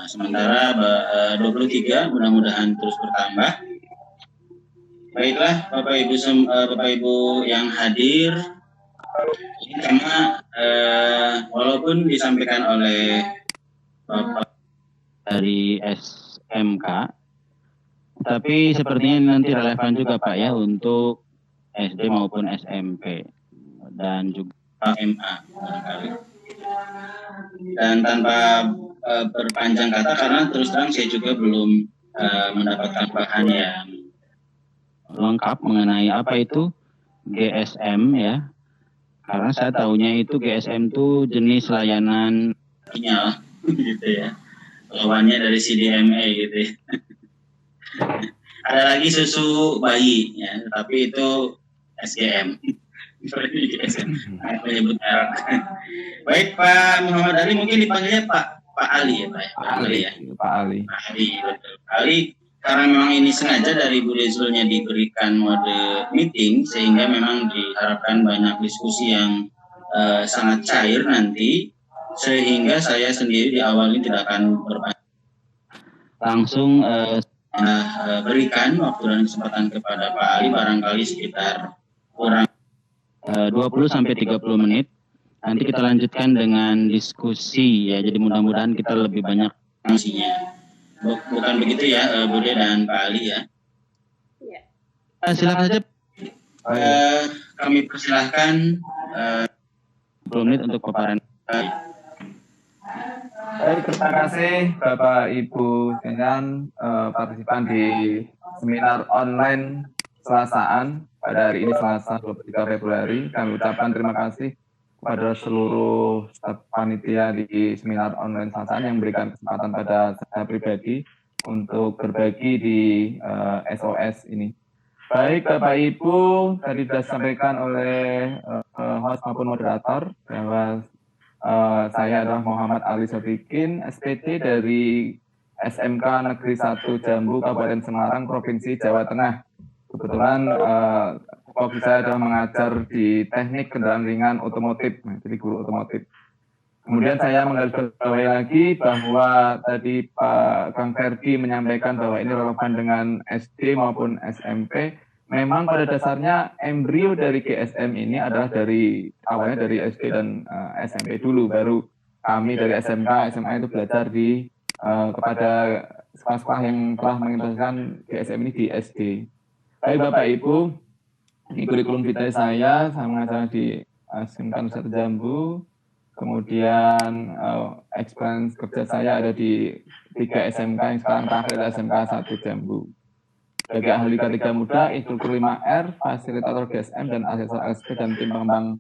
Sementara 23 mudah-mudahan terus bertambah. Baiklah Bapak Ibu yang hadir, ini tema walaupun disampaikan oleh Bapak dari SMK, tapi sepertinya nanti relevan juga Pak ya untuk SD maupun SMP dan juga SMA barangkali. Dan tanpa berpanjang kata, karena terus terang saya juga belum mendapatkan bahan yang lengkap mengenai apa itu GSM ya. Karena saya tahunya itu GSM itu jenis layanan sinyal gitu ya. Lawannya dari CDMA gitu ya. Ada lagi susu bayi ya, tapi itu SGM. Menyebut merek. Baik Pak Muhammad Ali, mungkin dipanggilnya Pak Ali ya Pak ya. Pak Ali. Pak Ali, betul. Pak Ali, karena memang ini sengaja dari Bu Rizulnya diberikan mode meeting, sehingga memang diharapkan banyak diskusi yang sangat cair nanti, sehingga saya sendiri di awal ini tidak akan berpanjang. Langsung berikan waktu dan kesempatan kepada Pak Ali, barangkali sekitar kurang 20-30 menit. Nanti kita lanjutkan dengan diskusi ya, jadi mudah-mudahan kita lebih banyak fungsinya. Bukan begitu ya, Bude dan Pak Ali ya? Iya. Silakan saja. Kami persilahkan 10 menit untuk paparan. Baik, terima kasih Bapak Ibu dengan partisipan di seminar online Selasaan pada hari ini Selasa 23 Februari. Kami ucapkan terima kasih kepada seluruh staf panitia di seminar online Selasaan yang memberikan kesempatan pada saya pribadi untuk berbagi di SOS ini. Baik Bapak Ibu, tadi sudah disampaikan oleh host maupun moderator bahwa saya adalah Muhammad Ali Sodikin, SPT dari SMK Negeri 1 Jambu, Kabupaten Semarang, Provinsi Jawa Tengah. Kebetulan fokus saya adalah mengajar di teknik kendaraan ringan otomotif, jadi guru otomotif. Kemudian saya menggarisbawahi lagi bahwa tadi Pak Kang Ferdi menyampaikan bahwa ini relevan dengan SD maupun SMP. Memang pada dasarnya embrio dari GSM ini adalah awalnya dari SD dan SMP dulu, baru kami dari SMK, SMA itu belajar kepada sekolah-sekolah yang telah mengimplementasikan GSM ini di SD. Baik Bapak Ibu, ini kurikulum vitae saya mengajar di SMK Nusa Jambu. Kemudian experience kerja saya ada di 3 SMK yang sekarang terakhir SMK 1 Jambu. Sebagai ahli K3 muda, instruktur 5R, fasilitator GSM dan asesor LSP dan tim pengembang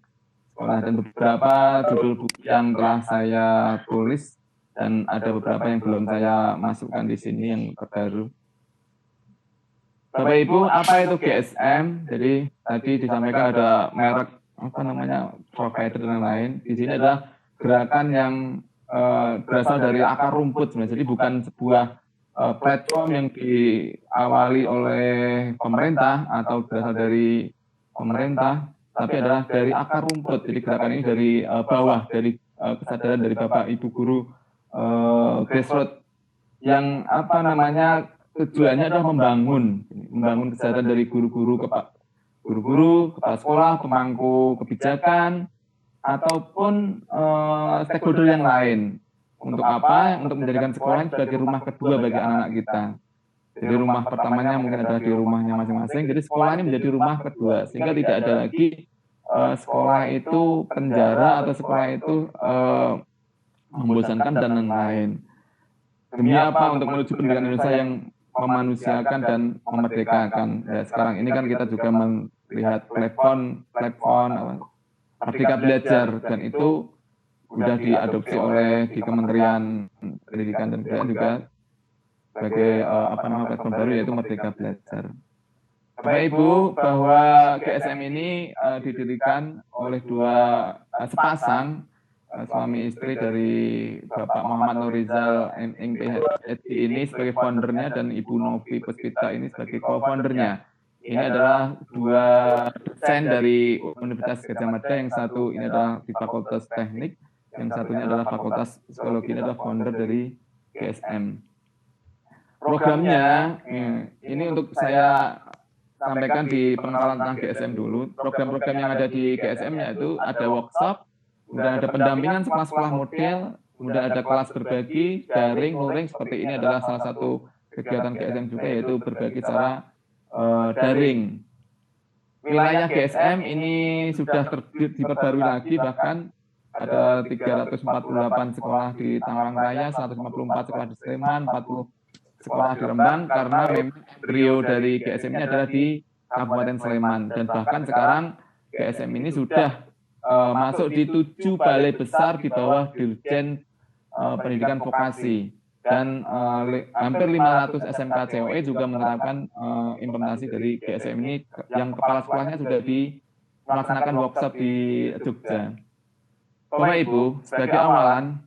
sekolah, dan beberapa judul buku yang telah saya tulis dan ada beberapa yang belum saya masukkan di sini yang terbaru. Bapak Ibu, apa itu GSM? Jadi tadi disampaikan ada merek provider dan lain. Di sini adalah gerakan yang berasal dari akar rumput sebenarnya. Jadi bukan sebuah platform yang diawali oleh pemerintah atau berasal dari pemerintah, tapi adalah dari akar rumput. Jadi gerakan ini dari bawah, dari kesadaran dari Bapak Ibu guru grassroots yang tujuannya adalah membangun kesadaran dari guru-guru, kepala sekolah, pemangku kebijakan, ataupun stakeholder yang lain. Untuk apa? Untuk menjadikan sekolah sebagai rumah kedua bagi anak-anak kita. Jadi rumah pertamanya mungkin adalah di rumahnya masing-masing, jadi sekolah ini menjadi rumah kedua, sehingga tidak ada lagi sekolah itu penjara atau sekolah itu membosankan dan lain-lain. Demi apa? Untuk menuju pendidikan Indonesia yang memanusiakan dan memerdekakan. Ya, sekarang ini kan kita juga melihat platform Merdeka Belajar, dan itu sudah diadopsi oleh di Kementerian Pendidikan dan Kebudayaan juga sebagai platform baru, yaitu Merdeka Belajar. Bapak Ibu, bahwa GSM ini didirikan oleh sepasang suami istri dari Bapak Muhammad Nurizal MIng PhD ini sebagai foundernya, dan Ibu Novi Puspita ini sebagai co-foundernya. Ini adalah 2 dosen dari Universitas Gadjah Mada, yang satu ini adalah di Fakultas Teknik, yang satunya adalah Fakultas Psikologi. Ini adalah founder dari GSM. Programnya, ini untuk saya sampaikan di pengenalan tentang GSM dulu. Program-program yang ada di GSM yaitu ada workshop, kemudian ada pendampingan sekolah-sekolah model, kemudian ada kelas berbagi, daring, luring, seperti ini adalah salah satu kegiatan GSM juga, yaitu berbagi secara daring. Wilayah GSM ini sudah diperbarui lagi, bahkan ada 348 sekolah di Tangerang Raya, 154 sekolah di Sleman, 40 sekolah di Rembang, karena memang embrio dari GSM ini adalah di Kabupaten Sleman. Dan bahkan sekarang GSM ini sudah masuk di 7 balai besar di bawah Dirjen Pendidikan Vokasi. Dan hampir 500 SMK COE juga menerapkan implementasi dari GSM ini, yang kepala sekolahnya sudah melaksanakan workshop di Jogja. Bapak Ibu, sebagai awalan,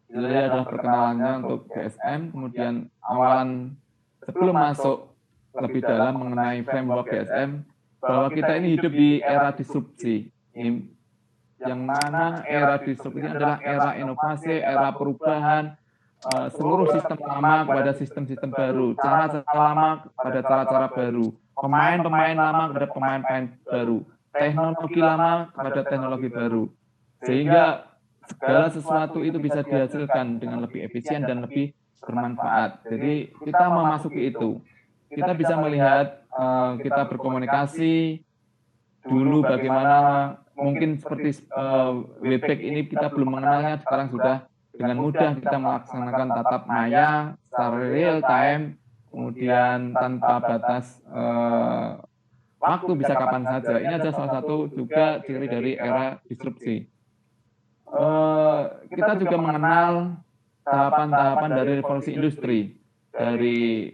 ini adalah perkenalannya untuk GSM, kemudian awalan sebelum masuk lebih dalam mengenai framework GSM, bahwa kita ini hidup di era disrupsi, yang mana era disrupsi ini adalah era inovasi, era perubahan, seluruh sistem lama kepada sistem-sistem baru, cara-cara lama pada cara-cara baru, pemain-pemain lama kepada pemain-pemain baru, teknologi lama kepada teknologi baru, sehingga segala sesuatu itu bisa dihasilkan dengan lebih efisien dan lebih bermanfaat. Jadi kita memasuki itu, kita bisa melihat, kita berkomunikasi dulu bagaimana, mungkin seperti Webex ini kita belum mengenalnya, sekarang sudah dengan mudah kita melaksanakan tatap maya secara real time, kemudian tanpa batas waktu, bisa kapan saja. Ini adalah salah satu juga ciri dari era disrupsi. Kita juga mengenal tahapan-tahapan dari revolusi industri, dari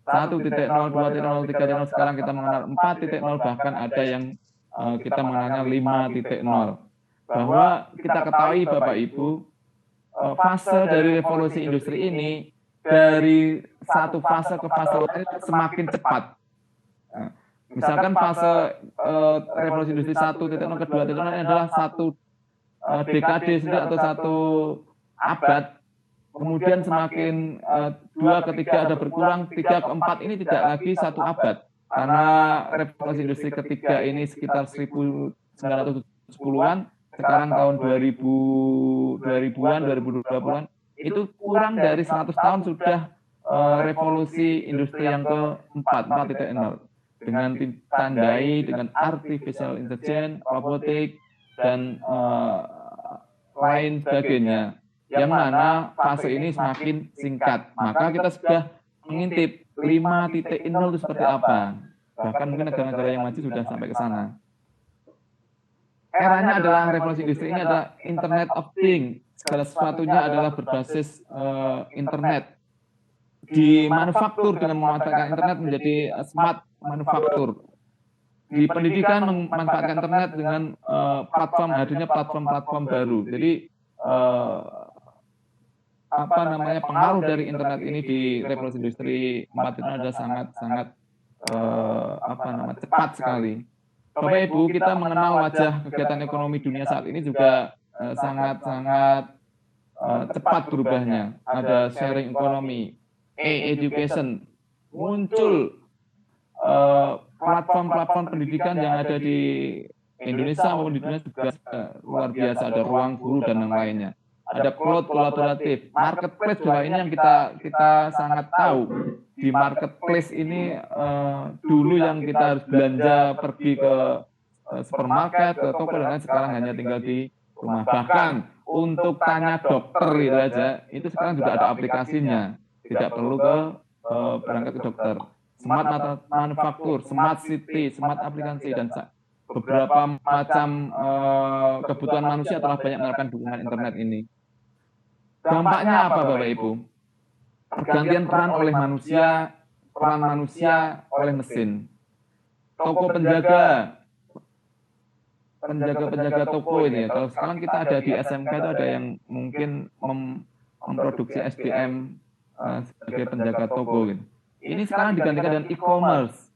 1.0, 2.0, 3.0, sekarang kita mengenal 4.0, bahkan ada yang kita mengenalnya 5.0. Bahwa kita ketahui Bapak Ibu, fase dari revolusi industri ini dari satu fase ke fase lain semakin cepat. Misalkan fase revolusi industri 1.0 ke 2.0 adalah satu dekade atau satu abad, kemudian semakin 2 ke 3 ada berkurang, 3 ke 4 ini tidak lagi satu abad, karena revolusi industri ketiga ini sekitar 1970-an, sekarang tahun 2000-an, 2020-an, itu kurang dari 100 tahun sudah revolusi industri yang keempat, 4.0, dengan ditandai dengan artificial intelligence, robotik, dan lain sebagainya, yang mana fase ini semakin singkat. Maka kita sudah mengintip 5.0 itu seperti apa. Bahkan mungkin negara-negara yang maju sudah sampai ke sana. Eranya adalah revolusi industri, ini adalah Internet of Things. Segala sesuatunya adalah berbasis internet. Di manufaktur dengan memanfaatkan internet menjadi smart manufaktur. Di pendidikan memanfaatkan internet dengan hadirnya platform-platform baru. Jadi pengaruh dari internet ini di revolusi industri 4.0 adalah sangat cepat sekali. Bapak Ibu, kita mengenal wajah kegiatan ekonomi dunia saat ini juga sangat cepat berubahnya. Ada sharing ekonomi, e-education, muncul platform-platform pendidikan yang ada di Indonesia maupun di dunia juga luar biasa. Ada ruang guru dan yang lainnya. Ada cloud kolaboratif, marketplace juga ini yang kita sangat tahu. Di marketplace ini dulu yang kita harus belanja pergi ke supermarket, ke toko, dan lain, sekarang hanya tinggal di rumah. Bahkan untuk tanya dokter itu aja, itu sekarang juga ada aplikasinya. Tidak perlu berangkat ke dokter. Smart manufaktur, smart city, smart aplikasi, dan beberapa macam kebutuhan manusia telah banyak menerapkan dukungan internet ini. Dampaknya apa Bapak Ibu? Pergantian peran oleh manusia, peran manusia oleh mesin. Toko penjaga toko ini ya. Kalau sekarang kita ada di SMK itu ada yang mungkin memproduksi SDM sebagai penjaga toko gitu. Ini sekarang digantikan dengan e-commerce.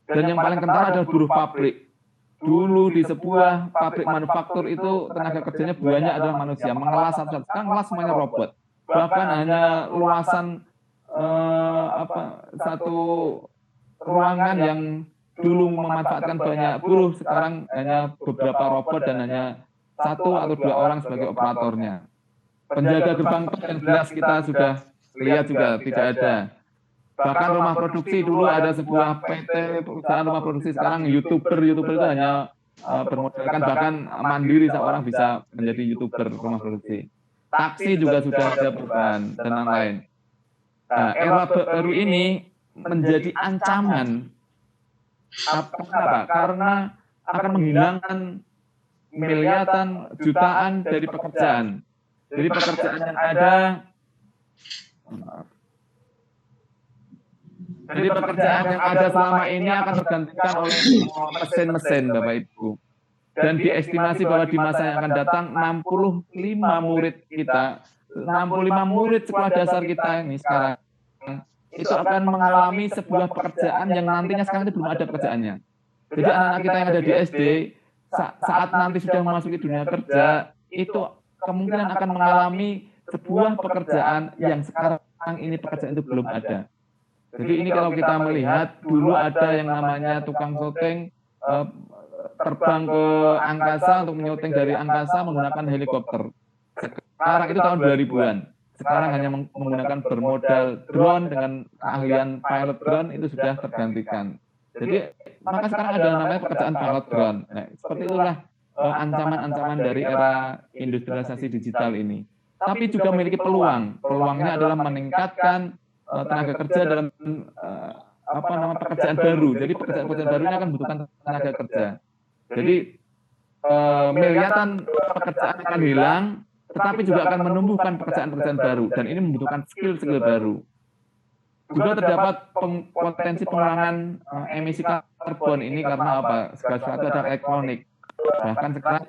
Dan yang paling kentara adalah buruh pabrik. Dulu di sebuah pabrik manufaktur itu tenaga kerjanya banyak adalah manusia, mengelas satu-satu. Sekarang mengelas semuanya robot. bahkan hanya luasan satu ruangan yang dulu memanfaatkan banyak buruh, sekarang hanya beberapa robot dan hanya 1 atau 2 orang sebagai operatornya. Penjaga gerbang tol yang jelas kita sudah lihat juga tidak ada. Bahkan rumah produksi dulu ada sebuah PT perusahaan rumah produksi, sekarang YouTuber itu hanya bermodalkan, bahkan mandiri seorang bisa menjadi YouTuber rumah produksi. Taksi juga sudah ada perubahan dan lain-lain. Nah, era baru ini menjadi ancaman. Kenapa? Karena akan menghilangkan miliaran, jutaan dari pekerjaan. Jadi pekerjaan yang ada, selama ini akan tergantikan oleh mesin-mesin, Bapak Ibu. Dan diestimasi bahwa di masa yang akan datang 65 murid kita, 65 murid sekolah dasar kita ini sekarang itu akan mengalami sebuah pekerjaan yang nantinya sekarang itu belum ada pekerjaannya. Jadi anak-anak kita yang ada di SD saat nanti sudah memasuki dunia kerja itu kemungkinan akan mengalami sebuah pekerjaan yang sekarang ini pekerjaan itu belum ada. Jadi ini kalau kita melihat dulu ada yang namanya tukang syuting terbang ke angkasa untuk menyuting dari angkasa menggunakan helikopter. Sekarang itu tahun 2000-an. Sekarang hanya menggunakan bermodal drone dengan keahlian pilot drone itu sudah tergantikan. Jadi maka sekarang ada namanya pekerjaan pilot drone. Nah, seperti itulah ancaman-ancaman dari era industrialisasi digital ini. Tapi juga memiliki peluang. Peluangnya adalah meningkatkan tenaga kerja dalam pekerjaan baru. Jadi pekerjaan baru ini akan membutuhkan tenaga kerja. Jadi miliaran pekerjaan akan hilang, tetapi juga akan menumbuhkan pekerjaan-pekerjaan baru, dan ini membutuhkan skill-skill baru. Juga terdapat potensi pengurangan emisi karbon ini karena apa? Segala sesuatu ada elektronik. Bahkan sekarang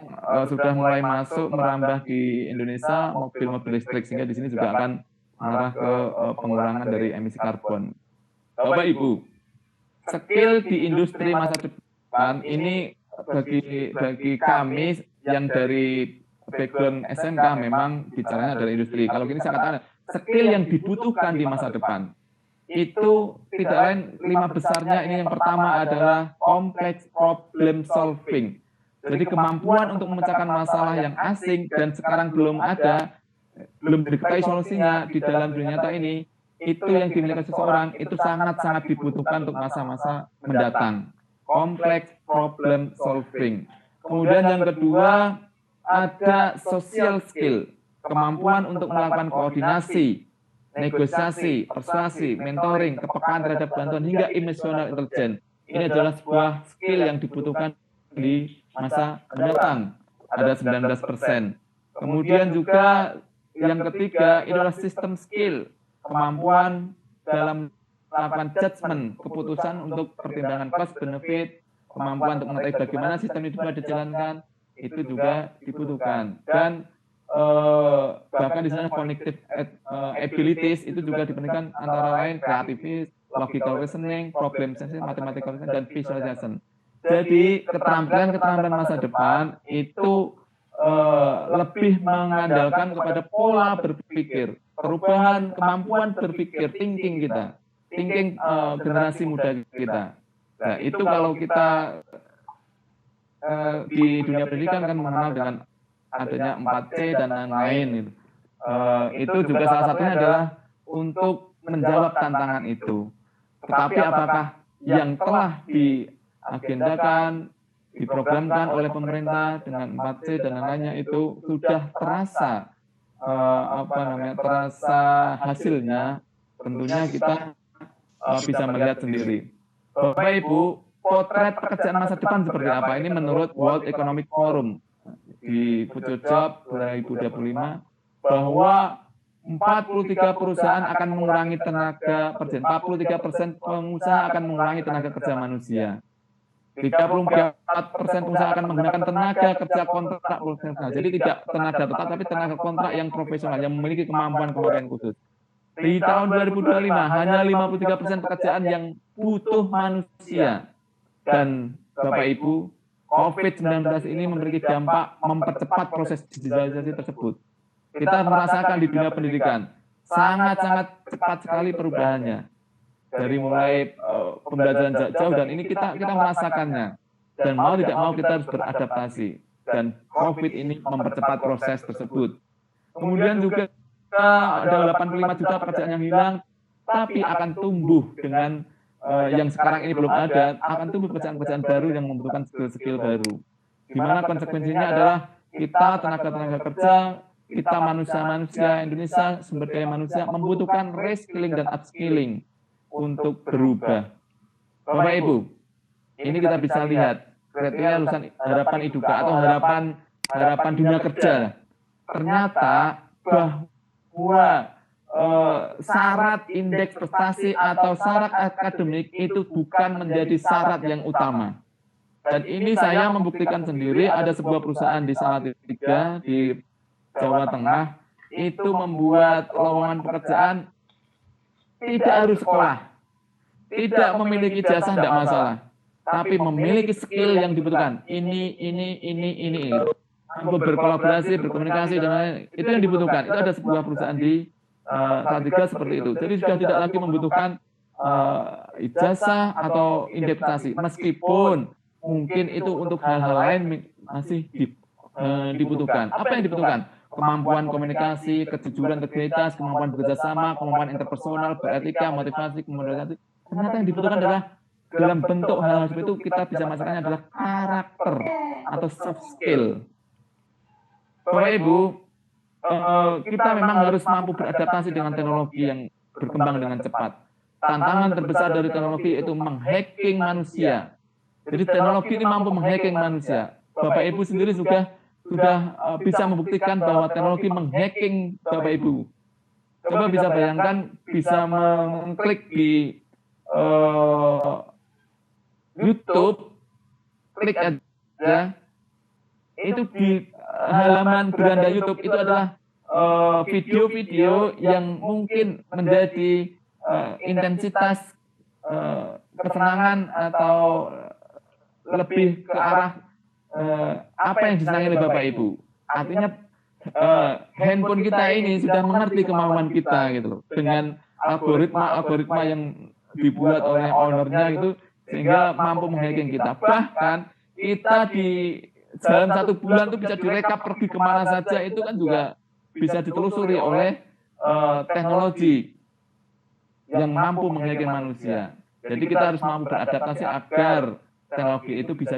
sudah mulai masuk merambah di Indonesia mobil-mobil listrik, sehingga di sini juga akan mengarah ke pengurangan dari emisi karbon. Bapak Ibu, skill di industri masa depan ini bagi kami yang dari background SMK memang bicaranya dari industri. Kalau gini saya katakan, skill yang dibutuhkan di masa depan itu tidak lain 5 besarnya. Ini yang pertama adalah complex problem solving. Jadi kemampuan untuk memecahkan masalah yang asing dan sekarang belum diketahui solusinya di dalam dunia nyata ini, itu yang dimiliki seseorang itu sangat-sangat dibutuhkan untuk masa-masa mendatang. Complex problem solving. Kemudian yang kedua ada social skill, kemampuan untuk melakukan koordinasi, negosiasi, persuasi, mentoring, kepekaan terhadap bantuan hingga emotional intelligence. Ini adalah sebuah skill yang dibutuhkan di masa mendatang. Ada 19%. Kemudian juga yang ketiga itu adalah system skill, kemampuan dalam melakukan judgment, keputusan untuk pertimbangan cost benefit, kemampuan untuk mengetahui bagaimana sistem itu dijalankan, itu juga dibutuhkan. Dan bahkan di sana cognitive abilities itu juga dipentingkan, antara lain creativity, logical reasoning, problem sensing, mathematical reasoning, dan visualization. Jadi keterampilan masa depan itu lebih mengandalkan kepada pola berpikir, perubahan kemampuan berpikir, thinking kita, thinking generasi muda kita. Nah, itu kalau kita di dunia pendidikan kan mengenal dengan adanya 4C dan lain-lain. Itu juga salah satunya adalah untuk menjawab tantangan itu. Tetapi apakah yang telah diagendakan, diprogramkan oleh pemerintah dengan 4C dan lainnya itu sudah terasa terasa hasilnya? Tentunya kita bisa melihat sendiri. Bapak Ibu, potret pekerjaan masa depan seperti apa? Ini menurut World Economic Forum di Future Job 2025 bahwa 43 perusahaan akan mengurangi tenaga kerja, 43% pengusaha akan mengurangi tenaga kerja manusia. 34% pengusaha akan menggunakan tenaga kerja kontrak profesional. Jadi tidak tenaga tetap, tapi tenaga kontrak yang profesional, yang memiliki kemampuan khusus. Di tahun 2025, hanya 53% pekerjaan yang butuh manusia. Dan Bapak Ibu, COVID-19 ini memiliki dampak mempercepat proses digitalisasi tersebut. Kita merasakan di dunia pendidikan sangat-sangat cepat sekali perubahannya. Dari mulai pembelajaran jarak jauh, dan ini kita merasakannya. Dan mau tidak mau kita harus beradaptasi. Dan COVID ini mempercepat proses tersebut. Kemudian juga ada 85 juta pekerjaan yang hilang, tapi akan tumbuh dengan yang sekarang ini belum ada, akan tumbuh pekerjaan-pekerjaan baru yang membutuhkan skill-skill baru. Di mana konsekuensinya adalah kita tenaga kerja, kita manusia Indonesia, sumber daya manusia membutuhkan reskilling dan upskilling untuk berubah. Bapak Ibu, ini kita bisa lihat kriteria lulusan harapan Eduka atau harapan dunia kerja. Ternyata bahwa syarat indeks prestasi atau syarat akademik itu bukan menjadi syarat yang utama. Dan ini saya membuktikan sendiri, ada sebuah perusahaan di Salatiga di Jawa Tengah itu membuat lowongan pekerjaan tidak harus sekolah, tidak memiliki ijazah tidak masalah, tapi memiliki skill yang dibutuhkan. Ini. Untuk berkolaborasi, berkomunikasi dan lain-lain, itu yang dibutuhkan. Itu ada sebuah perusahaan di Salatiga seperti itu. Jadi sudah tidak lagi membutuhkan ijazah atau indeks, meskipun mungkin itu untuk hal-hal lain masih dibutuhkan. Apa yang dibutuhkan? Kemampuan komunikasi, kejujuran, integritas, kemampuan bekerjasama, kemampuan interpersonal, beretika, motivasi, komunikasi. Ternyata yang dibutuhkan adalah dalam bentuk hal-hal seperti itu kita bisa masukkannya adalah karakter atau soft skill. Bapak Ibu, kita memang harus mampu beradaptasi dengan teknologi yang berkembang dengan cepat. Tantangan terbesar dari teknologi itu menghacking manusia. Jadi teknologi ini mampu menghacking manusia. Bapak Ibu sendiri sudah bisa membuktikan bahwa teknologi menghacking Bapak Ibu. Coba bisa bayangkan, bisa mengklik di YouTube, klik aja, itu di halaman beranda YouTube itu adalah video-video yang mungkin menjadi intensitas kesenangan atau lebih ke arah apa yang disenangi oleh Bapak Ibu. Artinya handphone kita ini sudah mengerti kemauan kita gitu loh, dengan algoritma yang dibuat oleh ownernya itu, sehingga mampu menghacking kita. Bahkan kita di dalam 1 bulan itu bisa direkap pergi kemana saja, itu kan juga bisa ditelusuri oleh teknologi yang mampu menghacking manusia. Jadi kita harus mampu beradaptasi agar teknologi itu bisa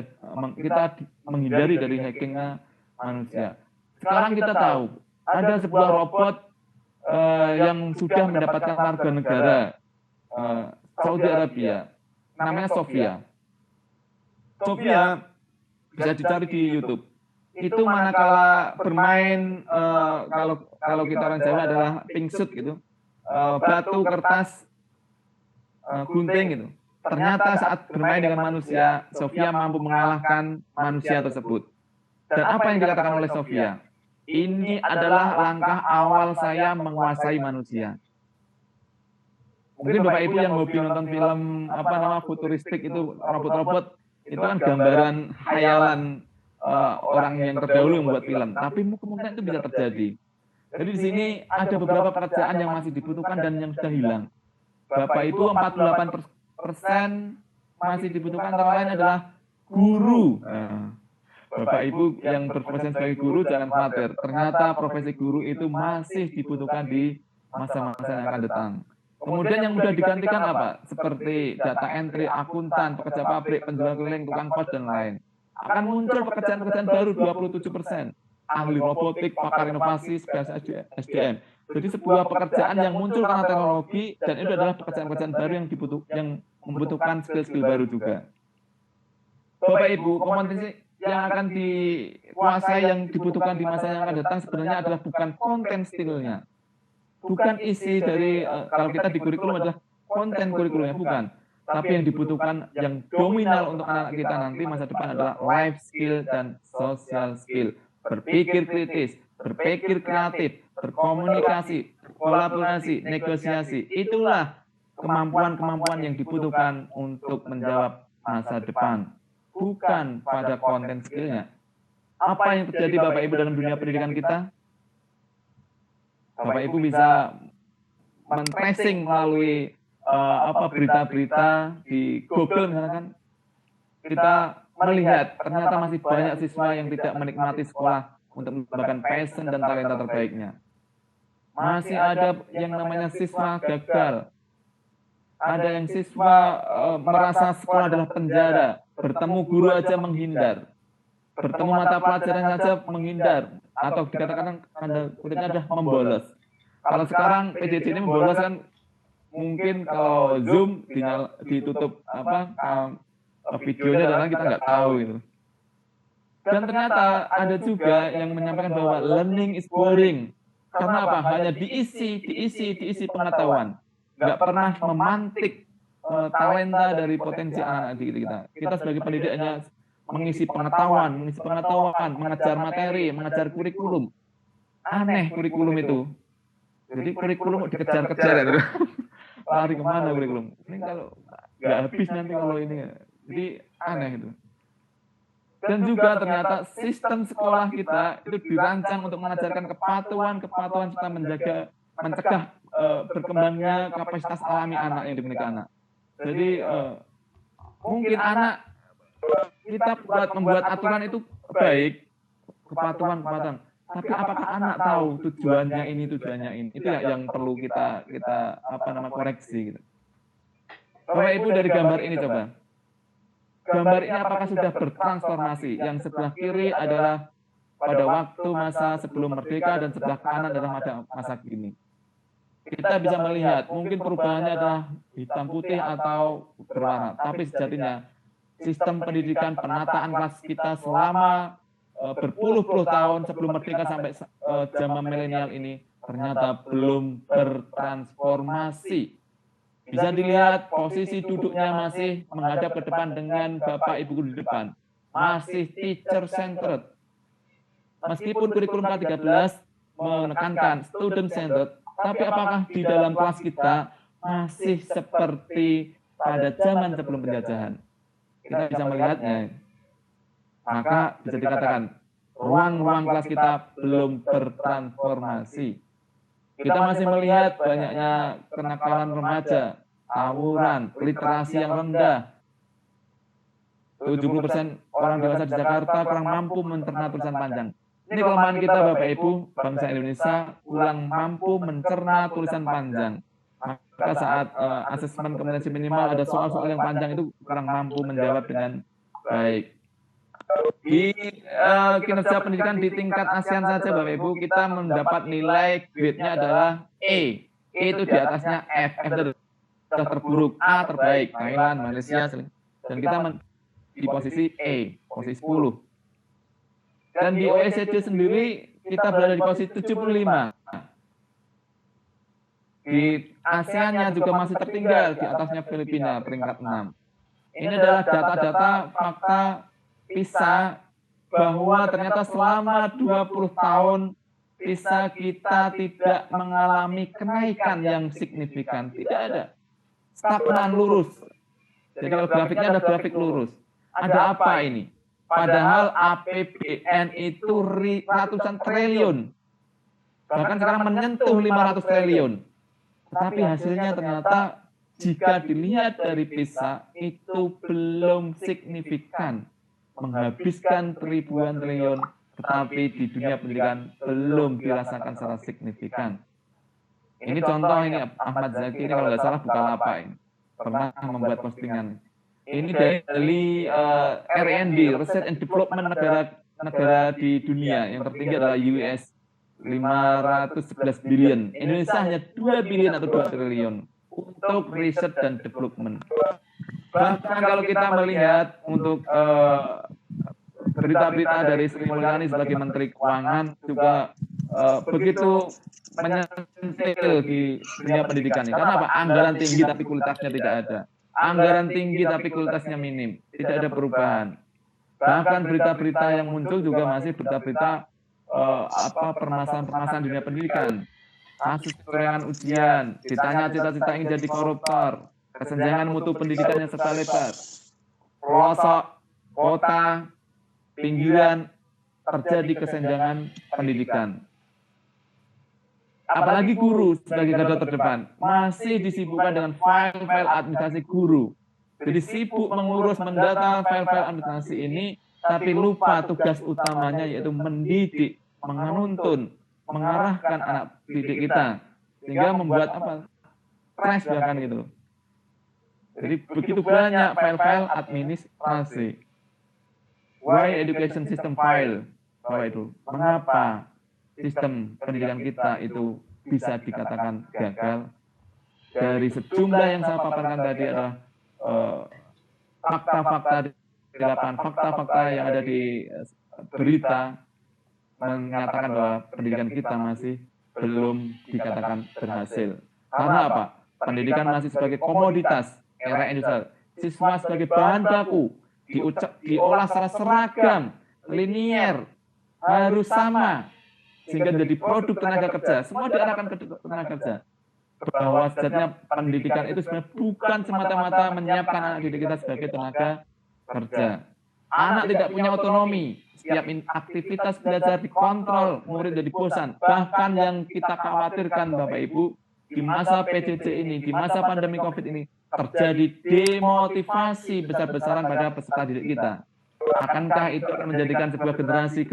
kita menghindari dari hackingnya manusia. Sekarang kita tahu ada sebuah robot yang sudah mendapatkan warga negara Saudi Arabia, namanya Sofia. Sofia bisa dicari di YouTube. Itu manakala bermain, kalau kita orang Jawa adalah pingsut gitu, batu, kertas, gunting gitu. Ternyata saat bermain dengan manusia, Sofia mampu mengalahkan manusia tersebut. Dan apa yang dikatakan oleh Sofia? Ini adalah langkah awal saya menguasai manusia. Mungkin Bapak Ibu yang hobi nonton film futuristik itu, robot-robot, itu kan gambaran khayalan orang yang terdahulu yang membuat film. Tapi kemungkinan itu bisa terjadi. Jadi di sini ada beberapa pekerjaan yang masih dibutuhkan dan yang sudah hilang. Bapak Ibu, 48% masih dibutuhkan, antara lain adalah guru. Bapak Ibu yang berprofesi sebagai guru jangan khawatir. Ternyata profesi guru itu masih dibutuhkan di masa-masa yang akan datang. Kemudian yang mudah digantikan apa? Seperti data entry, akuntan, pekerja pabrik, penjual keliling, tukang pos, dan lain. Akan muncul pekerjaan-pekerjaan baru 27%. Ahli robotik, pakar inovasi, spesialis SDM. Jadi sebuah pekerjaan yang muncul karena teknologi, dan itu adalah pekerjaan-pekerjaan baru yang membutuhkan skill-skill baru juga. Bapak Ibu, kompetensi yang akan dikuasai, yang dibutuhkan di masa yang akan datang sebenarnya adalah bukan konten skillnya. Bukan isi dari, kalau kita di kurikulum adalah konten kurikulumnya, bukan. Tapi yang dibutuhkan, yang dominan untuk anak-anak kita nanti masa depan adalah life skill dan social skill. Berpikir kritis, berpikir kreatif, berkomunikasi, kolaborasi, negosiasi. Itulah kemampuan-kemampuan yang dibutuhkan untuk menjawab masa depan. Bukan pada konten skillnya. Apa yang terjadi Bapak Ibu dalam dunia pendidikan kita? Bapak Ibu bisa men-tracing melalui berita-berita di Google misalkan, kita melihat ternyata masih banyak siswa yang tidak menikmati sekolah untuk mengembangkan passion dan talenta terbaiknya. Masih ada yang namanya siswa gagal. Ada yang siswa merasa sekolah adalah penjara, bertemu guru aja menghindar, bertemu mata pelajaran saja menghindar, atau dikatakan kutipnya adalah membolos. Kalau sekarang PJJ ini membolos kan mungkin kalau Zoom ditutup videonya dan kita nggak tahu itu. Dan ternyata ada juga yang menyampaikan bahwa learning is boring. Karena apa? Hanya diisi pengetahuan. Nggak pernah memantik talenta dari potensi anak-anak kita. Kita sebagai pendidik hanya mengisi pengetahuan, mengajar materi, mengajar kurikulum. Aneh kurikulum itu. Jadi kurikulum dikejar-kejar ya. Lari kemana kurikulum? Ini kalau nggak habis nanti kalau ini. Jadi aneh itu. Dan juga ternyata sistem sekolah kita itu dirancang untuk mengajarkan kepatuhan serta mencegah berkembangnya kapasitas alami anak yang dimiliki anak. Jadi mungkin anak kita membuat aturan itu baik, kepatuhan. Tapi apakah anak tahu tujuannya ini? Itu yang perlu kita koreksi gitu. Bapak Ibu dari gambar ini coba. Gambar ini apakah sudah bertransformasi? Yang sebelah kiri adalah pada waktu masa sebelum merdeka dan sebelah kanan adalah masa kini. Kita bisa melihat mungkin perubahannya adalah hitam putih atau berwarna. Tapi sejatinya sistem pendidikan penataan kelas kita selama berpuluh-puluh tahun sebelum merdeka sampai zaman milenial ini ternyata belum bertransformasi. Bisa dilihat posisi duduknya masih menghadap ke depan dengan Bapak Ibu di depan. Masih teacher centered. Meskipun kurikulum K13 menekankan student centered, tapi apakah di dalam kelas kita masih seperti pada zaman sebelum penjajahan? Kita bisa melihatnya. Maka bisa dikatakan ruang-ruang kelas kita belum bertransformasi. Kita masih melihat banyaknya kenakalan remaja, tawuran, literasi yang rendah. 70% orang dewasa di Jakarta kurang mampu mencerna tulisan panjang. Ini kelemahan kita Bapak Ibu, bangsa Indonesia kurang mampu mencerna tulisan panjang. Maka saat asesmen kompetensi minimal ada soal-soal yang panjang itu kurang mampu menjawab dengan baik. Di kinerja pendidikan di tingkat ASEAN saja Bapak Ibu, kita mendapat nilai grade-nya adalah E. E itu di atasnya F. F itu sudah terburuk, A terbaik, Thailand, Malaysia, dan kita di posisi E, posisi 10. Dan di OECD sendiri kita berada di posisi 75. Di ASEAN-nya juga masih tertinggal, di atasnya Filipina, peringkat 6. Ini adalah data-data fakta PISA bahwa ternyata selama 20 tahun PISA kita tidak mengalami kenaikan yang signifikan. Tidak ada. Stagnan lurus. Jadi kalau grafiknya ada grafik lurus. Ada apa ini? Padahal APBN itu ratusan triliun. Bahkan sekarang menyentuh 500 triliun. Tetapi hasilnya ternyata jika dilihat dari PISA itu belum signifikan. Menghabiskan ribuan triliun, tetapi di dunia pendidikan belum dirasakan secara signifikan. Ini contoh ini Ahmad Zaki, ini kalau nggak salah Bukalapak ini pernah membuat postingan. Ini dari R&D, Research and Development negara di dunia yang tertinggi adalah US 511 billion. Indonesia hanya 2 billion atau 2 triliun untuk research dan development. Bahkan kalau kita melihat untuk berita-berita dari Sri Mulyani sebagai Menteri Keuangan juga begitu menyentil di dunia pendidikan ini. Karena apa? Anggaran tinggi tapi kualitasnya tidak ada. Anggaran tinggi tapi kualitasnya minim. Tidak ada perubahan. Bahkan berita-berita yang muncul juga masih berita-berita permasalahan-permasalahan dunia pendidikan. Kasus kecurangan ujian, ditanya cita-cita ingin jadi koruptor, kesenjangan mutu pendidikan yang serta lebar, pelosok, kota, pinggiran, terjadi kesenjangan pendidikan. apalagi guru sebagai garda terdepan, masih disibukkan dengan file-file administrasi guru. Jadi sibuk mengurus, mendata file-file administrasi ini, tapi lupa tugas utamanya yaitu mendidik, menuntun, mengarahkan anak didik kita, sehingga membuat apa? Stres bahkan gitu. Jadi begitu banyak file-file administrasi. Why education system file? Bahwa itu, mengapa sistem pendidikan kita itu bisa dikatakan gagal? Dari sejumlah yang saya paparkan tadi adalah fakta-fakta di lapangan, fakta-fakta yang ada di berita menyatakan bahwa pendidikan kita masih belum dikatakan berhasil. Karena apa? Pendidikan masih sebagai komoditas era industrial. Siswa sebagai bahan baku, diolah secara seragam, linier, harus sama, sehingga jadi produk tenaga kerja. Semua diarahkan ke tenaga kerja. Bahwa sejatinya pendidikan itu sebenarnya bukan semata-mata menyiapkan anak didik kita sebagai tenaga kerja. Anak tidak punya otonomi. Setiap aktivitas belajar dikontrol, murid jadi bosan. Bahkan yang kita khawatirkan Bapak Ibu, di masa PJJ ini, di masa pandemi COVID ini, terjadi demotivasi besar-besaran pada peserta didik kita. Akankah itu akan menjadikan sebuah generasi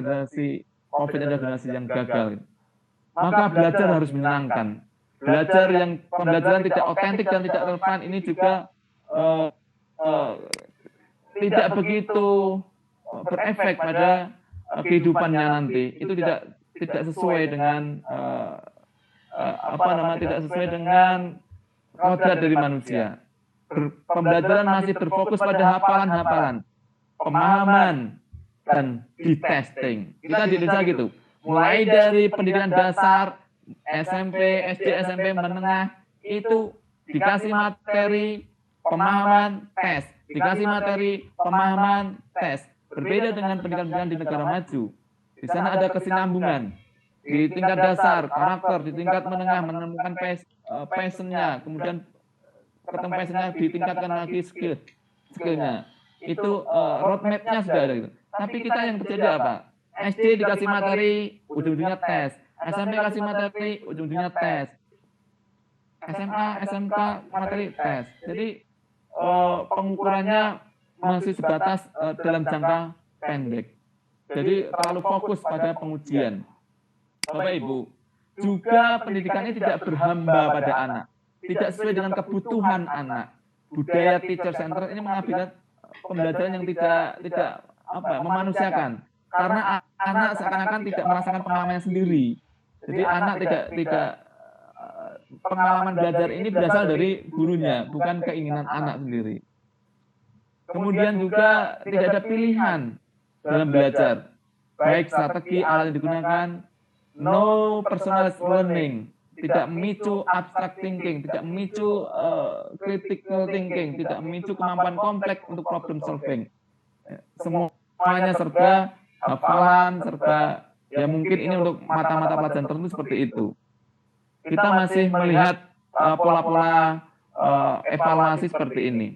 COVID adalah generasi yang gagal? Maka belajar harus menyenangkan. Belajar yang pembelajaran tidak otentik dan tidak relevan ini juga tidak begitu berefek pada kehidupannya nanti. Itu tidak sesuai dengan tidak sesuai dengan kodrat dari manusia. Pembelajaran masih berfokus pada hafalan-hafalan, pemahaman, dan di testing. Kita di Indonesia gitu. Mulai dari pendidikan dasar, SMP, SD, SMP, menengah, itu dikasih materi, pemahaman, tes. Dikasih materi, pemahaman, tes. Berbeda dengan pendidikan di negara maju. Di sana ada kesinambungan. Di tingkat dasar, karakter, di tingkat menengah, menemukan passion-nya, kemudian ketemu passion-nya, ditingkatkan lagi skill-nya. Itu roadmap-nya sudah ada gitu. Tapi kita yang terjadi apa? SD dikasih materi, ujung-ujungnya tes. SMP kasih materi, ujung-ujungnya tes. SMA, SMK, materi, tes. Jadi pengukurannya masih sebatas dalam jangka pendek. Jadi terlalu fokus pada pengujian. Bapak Ibu, juga pendidikan ini tidak berhamba pada anak. Tidak sesuai dengan kebutuhan anak. Budaya teacher center ini mengakibatkan pembelajaran yang tidak memanusiakan. Karena anak seakan-akan tidak merasakan pengalamannya sendiri. Jadi anak tidak pengalaman belajar ini berasal dari gurunya, bukan keinginan anak sendiri. Kemudian juga tidak ada pilihan dalam belajar. Baik strategi alat yang digunakan, no personalized learning, tidak memicu abstract thinking, tidak memicu critical thinking, tidak memicu kemampuan kompleks untuk problem solving. Semuanya serba hafalan, serba ya mungkin ini untuk mata-mata pelajaran tertentu seperti itu. Kita masih melihat pola-pola evaluasi seperti ini.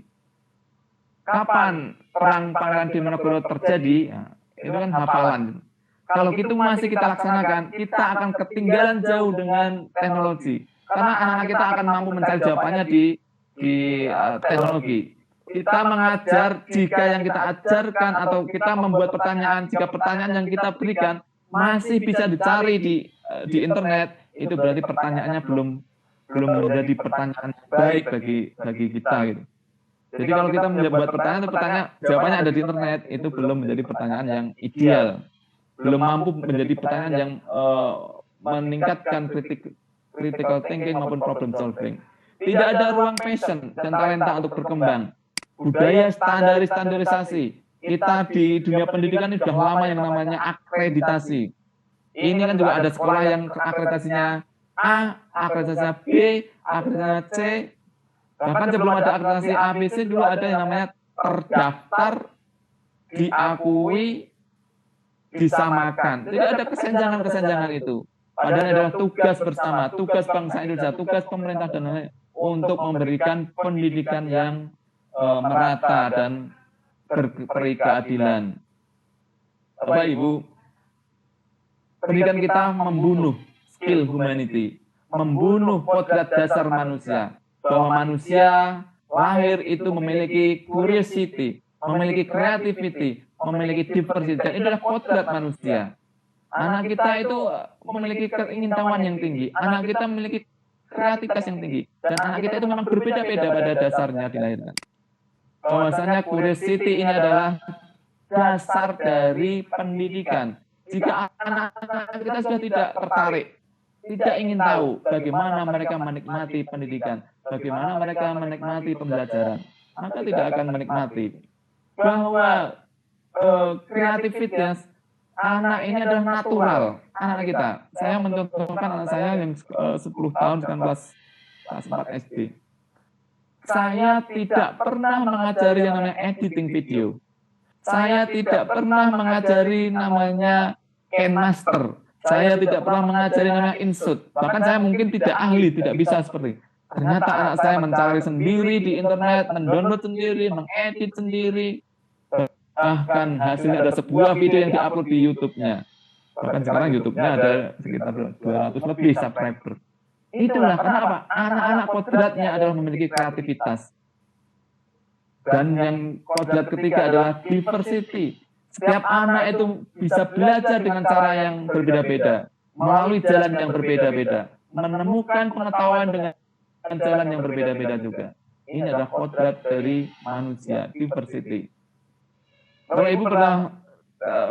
Kapan perang Pangeran Diponegoro terjadi? Ya, itu kan hafalan. Kalau itu masih kita laksanakan, kita akan ketinggalan jauh dengan teknologi. Karena anak-anak kita akan mampu mencari jawabannya di teknologi. Kita mengajar jika yang kita ajarkan atau kita membuat pertanyaan, jika pertanyaan yang kita berikan masih bisa dicari di internet, itu berarti pertanyaannya belum menjadi pertanyaan baik bagi kita gitu. Jadi kalau kita membuat pertanyaan, jawabannya ada di internet, itu belum menjadi pertanyaan yang ideal. Belum mampu menjadi pertanyaan yang meningkatkan critical thinking maupun problem solving. Tidak ada ruang passion dan talenta untuk berkembang. Budaya standarisasi. Kita di dunia pendidikan ini sudah lama yang namanya akreditasi. Ini kan juga ada sekolah yang akreditasinya A, akreditasinya B, akreditasinya C. Bahkan sebelum ada akreditasi A, B, C dulu ada yang namanya terdaftar, diakui, disamakan. Tidak ada kesenjangan-kesenjangan itu. Padahal adalah tugas bersama, tugas bangsa Indonesia, tugas pemerintah dan lain-lain untuk memberikan pendidikan yang merata dan berperi keadilan. Bapak Ibu, pendidikan kita membunuh skill humanity. membunuh kodrat dasar manusia. Bahwa manusia lahir itu memiliki curiosity, memiliki creativity, memiliki diversity. Dan itu adalah kodrat manusia. Anak kita itu memiliki keingintahuan yang tinggi. Anak kita memiliki kreativitas yang tinggi. Dan anak kita itu memang berbeda-beda pada dasarnya dilahirkan. Bahwasanya curiosity ini adalah dasar dari pendidikan. Jika anak-anak kita sudah tidak tertarik, tidak ingin tahu bagaimana mereka menikmati pendidikan, bagaimana mereka menikmati pembelajaran, maka tidak akan menikmati. Bahwa kreativitas anak ini adalah natural, anak kita. Saya mencontohkan anak saya yang 10 tahun, sekarang kelas 4 SD. Saya tidak pernah mengajari yang namanya editing video. Saya tidak pernah mengajari namanya Kenmaster. Saya tidak pernah mengajari namanya insert. Bahkan saya mungkin tidak ahli, tidak bisa seperti itu. Ternyata anak saya mencari sendiri di internet, mendownload sendiri, mengedit sendiri. Bahkan hasilnya ada sebuah video yang diupload di YouTube-nya. Bahkan sekarang YouTube-nya ada sekitar 200 lebih subscriber. Itulah kenapa anak-anak kodratnya adalah memiliki kreativitas. Dan yang kodrat ketiga adalah diversity. Setiap anak itu bisa belajar dengan cara yang berbeda-beda, melalui jalan yang berbeda-beda, menemukan pengetahuan dengan jalan yang berbeda-beda juga. Ini adalah kodrat dari manusia, diversity. Kalau Ibu pernah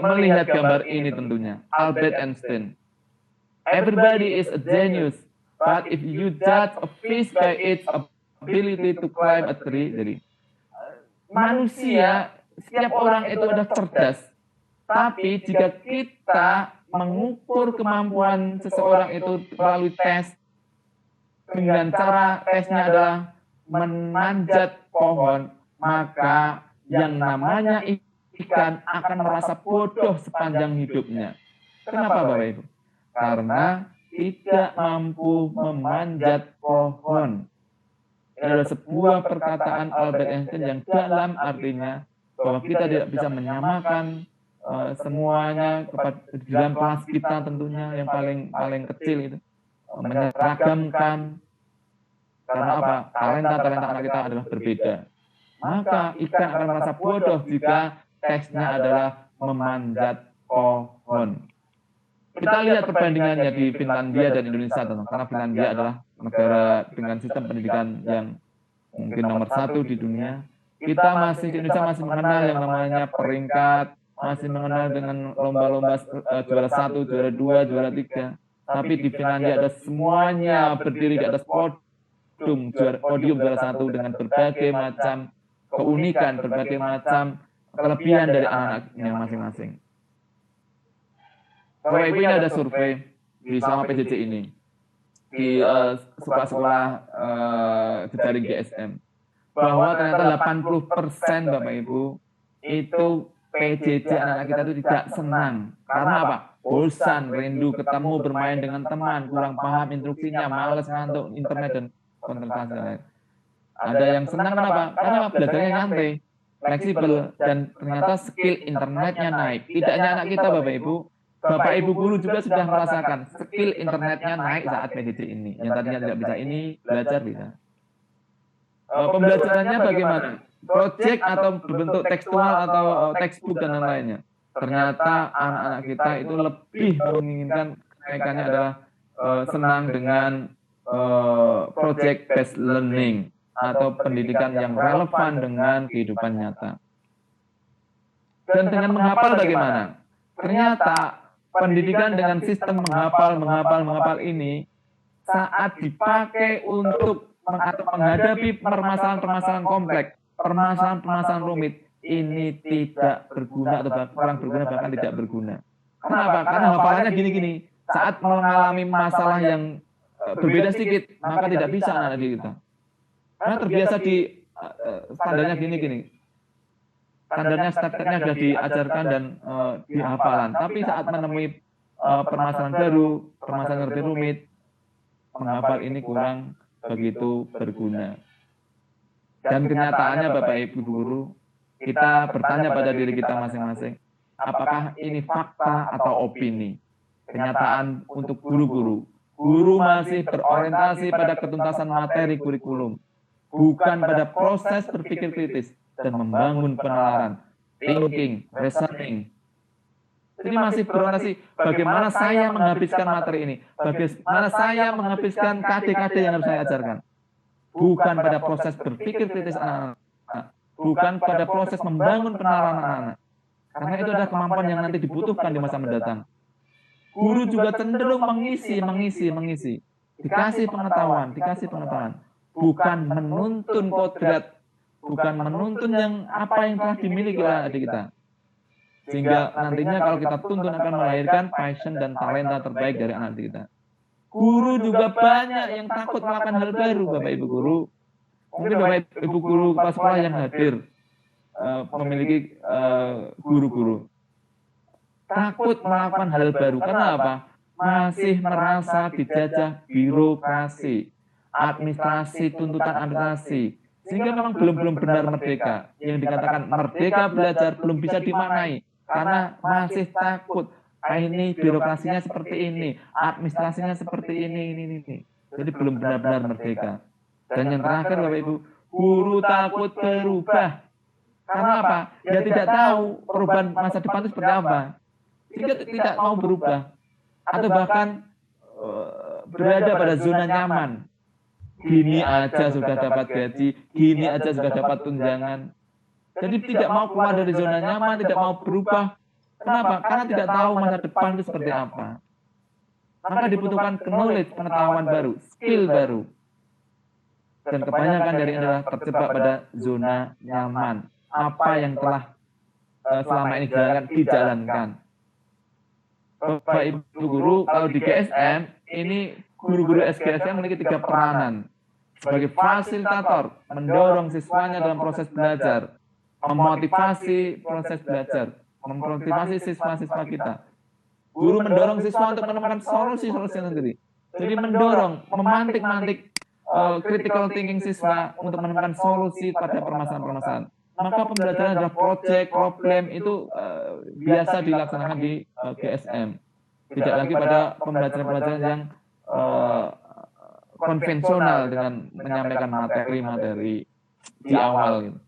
melihat gambar ini tentunya, Albert Einstein. Everybody is a genius, but if you judge a fish by its ability to climb a tree, jadi manusia, setiap orang itu ada cerdas. Tapi jika kita mengukur kemampuan seseorang itu melalui tes, dengan cara tesnya adalah memanjat pohon, maka yang namanya ikan akan merasa bodoh sepanjang hidupnya. Kenapa Bapak Ibu? Karena tidak mampu memanjat pohon. Ini adalah sebuah perkataan Albert Einstein yang dalam artinya bahwa kita tidak bisa menyamakan semuanya di dalam kelas kita tentunya yang paling kecil itu, menyeragamkan. Karena apa? Talenta anak kita adalah berbeda. Maka ikan akan merasa bodoh jika teksnya adalah memanjat pohon. Kita lihat perbandingannya di Finlandia dan Indonesia, karena Finlandia adalah negara dengan sistem pendidikan yang mungkin nomor 1 di dunia. Kita di Indonesia masih mengenal yang namanya peringkat, masih mengenal dengan lomba-lomba juara 1, juara 2, juara 3. Tapi di Finlandia ada semuanya berdiri di atas podium juara 1 dengan berbagai macam keunikan, berbagai macam kelebihan dari anak-anaknya masing-masing. Bapak Ibu, ini ada survei di selama PJJ ini di sekolah-sekolah jejaring GSM bahwa ternyata 80% Bapak Ibu itu PJJ anak-anak kita itu tidak senang. Karena apa? Bosan, rindu ketemu, bermain dengan teman, kurang paham instruksinya, malas ngantuk internet dan konsentrasi lain. Ada yang senang kenapa? Karena belajarnya nyantai, fleksibel, dan ternyata skill internetnya naik. Tidak hanya anak kita Bapak Ibu, Bapak Ibu guru juga sudah merasakan skill internetnya naik saat PJJ ini. Yang tadinya tidak bisa ini, belajar bisa. Pembelajarannya bagaimana? Project atau berbentuk tekstual atau textbook dan lain-lainnya. Ternyata anak-anak kita itu lebih menginginkan kenaikannya adalah senang dengan project based learning atau pendidikan yang relevan dengan kehidupan nyata. Dan dengan menghafal bagaimana? Ternyata pendidikan dengan sistem menghafal ini saat dipakai untuk menghadapi permasalahan-permasalahan kompleks, permasalahan-permasalahan rumit, ini tidak berguna atau kurang berguna, bahkan tidak berguna. Kenapa? Karena hafalannya gini-gini. Saat mengalami masalah yang berbeda sedikit, maka tidak bisa anak-anak kita. Karena terbiasa di standarnya gini-gini. Standarnya step-stepnya sudah diajarkan dan dihafalan. Tapi saat menemui permasalahan baru, permasalahan lebih rumit, menghafal ini kurang begitu berguna. Dan kenyataannya Bapak Ibu guru, kita bertanya pada diri kita masing-masing, apakah ini fakta atau opini? Kenyataan untuk guru-guru Guru masih berorientasi pada ketuntasan materi kurikulum, bukan pada proses berpikir kritis dan membangun penalaran, thinking, reasoning. Jadi masih berorientasi bagaimana saya menghabiskan materi ini, bagaimana saya menghabiskan KD-KD yang harus saya ajarkan. Bukan pada proses berpikir kritis anak-anak, bukan pada proses membangun penalaran anak-anak. Karena itu adalah kemampuan yang nanti dibutuhkan di masa mendatang. Guru juga cenderung mengisi. Dikasih pengetahuan. Bukan menuntun kodrat, bukan menuntun apa yang telah dimiliki oleh adik kita. Sehingga nantinya kalau kita tuntun akan melahirkan passion dan talenta terbaik dari anak kita. Guru juga banyak yang takut melakukan hal baru, Bapak Ibu Guru. Mungkin Bapak Ibu Guru kepala sekolah yang hadir memiliki guru-guru. Takut melakukan hal baru. Kenapa? Masih merasa dijajah birokrasi, administrasi, tuntutan administrasi. Sehingga memang belum benar merdeka. Yang dikatakan merdeka belajar belum bisa dimaknai. Karena masih takut. Ini birokrasinya seperti ini, administrasinya seperti ini. Jadi belum benar-benar merdeka. Dan yang terakhir Bapak Ibu, guru takut berubah. Karena apa? Dia tidak tahu perubahan masa depan itu seperti apa. Sehingga tidak mau berubah. Atau bahkan berada pada zona nyaman. Gini aja sudah dapat gaji, gini aja sudah dapat tunjangan. Jadi tidak mau keluar dari zona nyaman, tidak mau berubah. Kenapa? Karena tidak tahu masa depan itu seperti apa. Maka dibutuhkan knowledge, pengetahuan baru, skill baru. Dan kebanyakan dari ini adalah terjebak pada zona nyaman. Apa yang telah selama ini dijalankan. Bapak Ibu Guru, kalau di GSM, ini guru-guru SGSM memiliki 3 peranan. Sebagai fasilitator, mendorong siswanya dalam proses belajar, memotivasi proses belajar, memotivasi siswa-siswa kita. Guru mendorong siswa untuk menemukan solusi-solusi sendiri. Jadi mendorong, memantik-mantik critical thinking siswa untuk menemukan solusi pada permasalahan-permasalahan. Maka pembelajaran adalah project, problem itu biasa dilaksanakan di GSM. Tidak lagi pada pembelajaran-pembelajaran yang konvensional dengan menyampaikan materi-materi di awal. Gitu.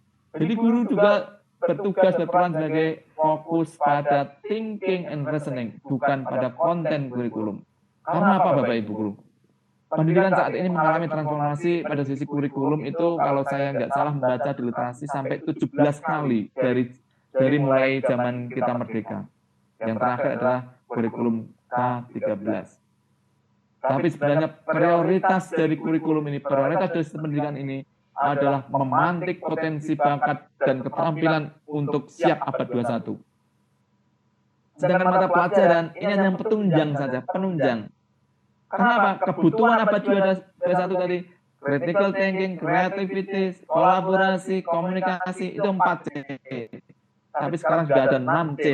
Jadi guru juga bertugas berperan sebagai fokus pada thinking and reasoning, bukan pada konten kurikulum. Karena apa Bapak Ibu Guru? Pendidikan saat ini mengalami transformasi pada sisi kurikulum itu kalau saya nggak salah membaca di literasi sampai 17 kali dari mulai zaman kita merdeka. Yang terakhir adalah kurikulum K13. Tapi sebenarnya prioritas dari kurikulum ini, prioritas dari sistem pendidikan ini adalah memantik potensi bakat dan keterampilan untuk siap abad 21. Sedangkan mata pelajaran ini hanya petunjang saja, penunjang. Kenapa? Kebutuhan abad 21 tadi, critical thinking, creativity, kolaborasi, komunikasi, itu 4C. Tapi sekarang sudah ada 6C.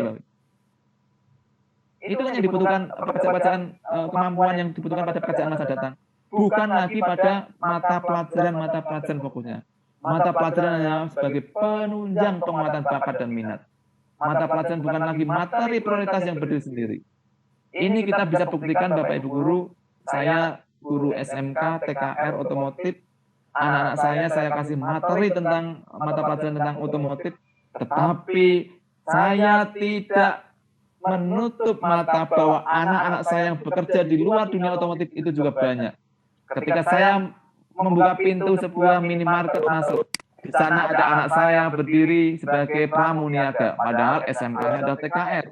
Itu yang dibutuhkan pekerjaan kemampuan yang dibutuhkan pada pekerjaan masa datang. Bukan lagi pada mata pelajaran fokusnya. Mata pelajaran hanya sebagai penunjang penguatan bakat dan minat. Mata pelajaran bukan lagi materi prioritas yang berdiri sendiri. Ini kita bisa buktikan Bapak Ibu Guru. Saya guru SMK, TKR, otomotif. Anak-anak saya kasih materi tentang mata pelajaran tentang otomotif. Tetapi saya tidak menutup mata bahwa anak-anak saya yang bekerja di luar dunia otomotif itu juga banyak. Ketika saya membuka pintu sebuah minimarket masuk, di sana ada anak saya berdiri sebagai pramuniaga, padahal SMK-nya adalah TKR.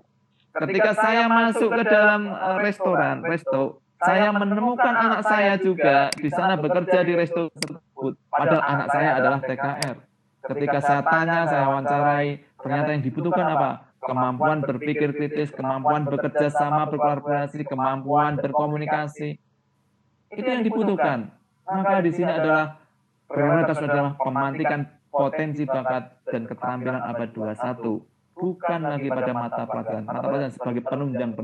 Ketika saya masuk ke dalam resto, saya menemukan anak saya juga di sana bekerja di resto tersebut, padahal anak saya adalah TKR. Ketika saya tanya, saya wawancarai, ternyata yang dibutuhkan apa? Kemampuan berpikir kritis, kemampuan bekerja sama, berkolaborasi, kemampuan berkomunikasi. Itu yang dibutuhkan. Maka di sini adalah prioritas adalah pemantikan potensi bakat dan keterampilan abad 21. Bukan lagi pada mata pelajaran sebagai penunjang.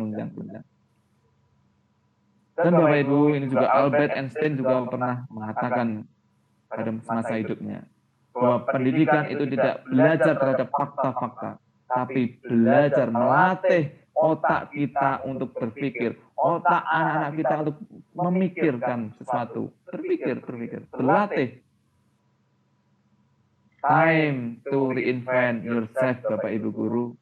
Dan Bapak Ibu, ini juga Albert Einstein juga pernah mengatakan pada masa hidupnya bahwa pendidikan itu tidak belajar terhadap fakta-fakta, tapi belajar melatih otak kita untuk berpikir, otak anak-anak kita untuk memikirkan sesuatu, berpikir, berlatih. Time to reinvent yourself, Bapak Ibu Guru.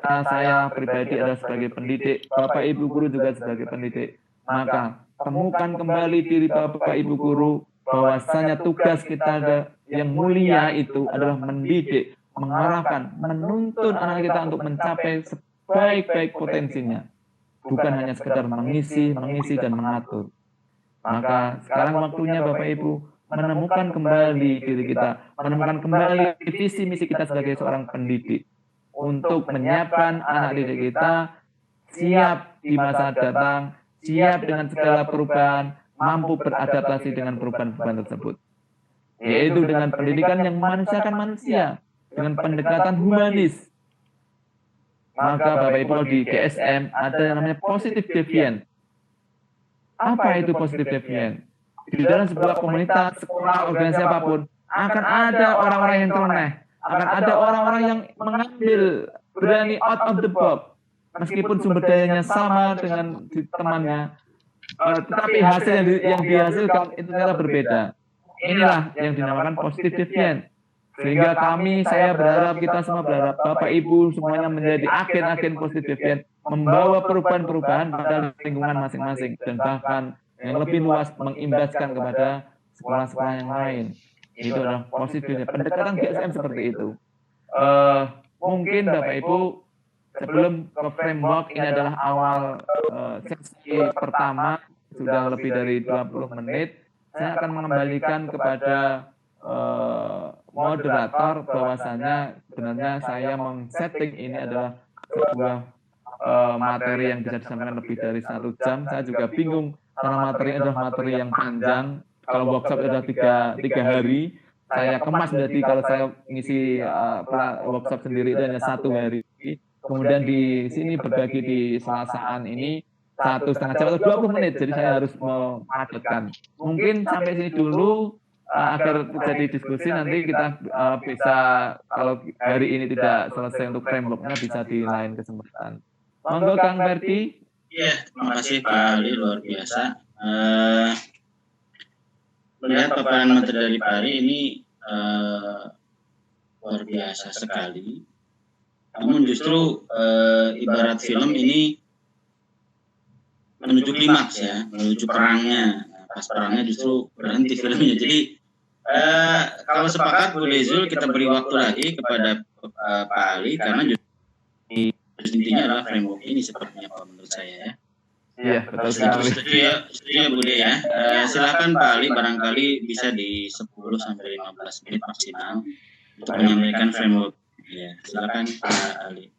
Saya pribadi adalah sebagai pendidik, Bapak Ibu Guru juga sebagai pendidik. Maka temukan kembali diri Bapak Ibu Guru, bahwasanya tugas kita yang mulia itu adalah mendidik, mengarahkan, menuntun anak kita untuk mencapai sebaik-baik potensinya. Bukan hanya sekedar mengisi dan mengatur. Maka sekarang waktunya Bapak Ibu menemukan kembali diri kita, menemukan kembali visi misi kita sebagai seorang pendidik untuk menyiapkan anak didik kita siap di masa datang, siap dengan segala perubahan, mampu beradaptasi dengan perubahan-perubahan tersebut. Yaitu dengan pendidikan yang memanusiakan manusia, dengan pendekatan humanis. Maka Bapak Ibu di GSM ada yang namanya positive deviant. Apa itu positive deviant? Di dalam sebuah komunitas, sekolah, organisasi apapun, akan ada orang-orang yang nyeleneh, akan ada orang-orang yang mengambil, berani out of the box, meskipun sumber dayanya sama dengan temannya, tetapi hasil yang dihasilkan itu ternyata berbeda. Inilah yang dinamakan positive deviant. Sehingga saya berharap, kita semua berharap, Bapak Ibu semuanya menjadi agen-agen positive deviant, membawa perubahan-perubahan pada lingkungan masing-masing, dan bahkan yang lebih luas mengimbaskan kepada sekolah-sekolah yang lain. Itu adalah positif. Pendekatan GSM seperti itu. Mungkin Bapak Ibu sebelum ke framework, ini adalah awal sesi pertama, sudah lebih dari 20 menit. Saya akan mengembalikan kepada moderator bahwasanya sebenarnya saya men-setting ini adalah sebuah materi yang bisa disampaikan lebih dari 1 jam. Saya juga bingung karena materi adalah materi yang panjang. Kalau workshop adalah tiga hari, saya kemas menjadi kalau saya ngisi workshop sendiri itu hanya 1 hari. Kemudian di sini berbagi di selasaan ini 1,5 jam atau 20 menit, jadi saya harus memadatkan. Mungkin sampai sini dulu agar terjadi diskusi, nanti kita bisa, kalau hari ini tidak selesai untuk framework-nya, bisa di lain kesempatan. Monggo Kang Ferdi. Iya, terima kasih Pak Ali, luar biasa. Melihat paparan materi dari Pak Ali ini luar biasa sekali. Namun justru ibarat film ini menuju klimaks ya, menuju perangnya. Pas perangnya justru berhenti filmnya. Jadi kalau sepakat Bu Lezul, kita beri waktu lagi kepada Pak Ali, karena intinya adalah framework ini sepertinya Pak, menurut saya ya. Iya, betul sekali. Setuju ya Bu De ya. Silakan Pak Ali, barangkali bisa di 10-15 menit maksimal untuk menyampaikan framework. Ya, silakan Pak Ali.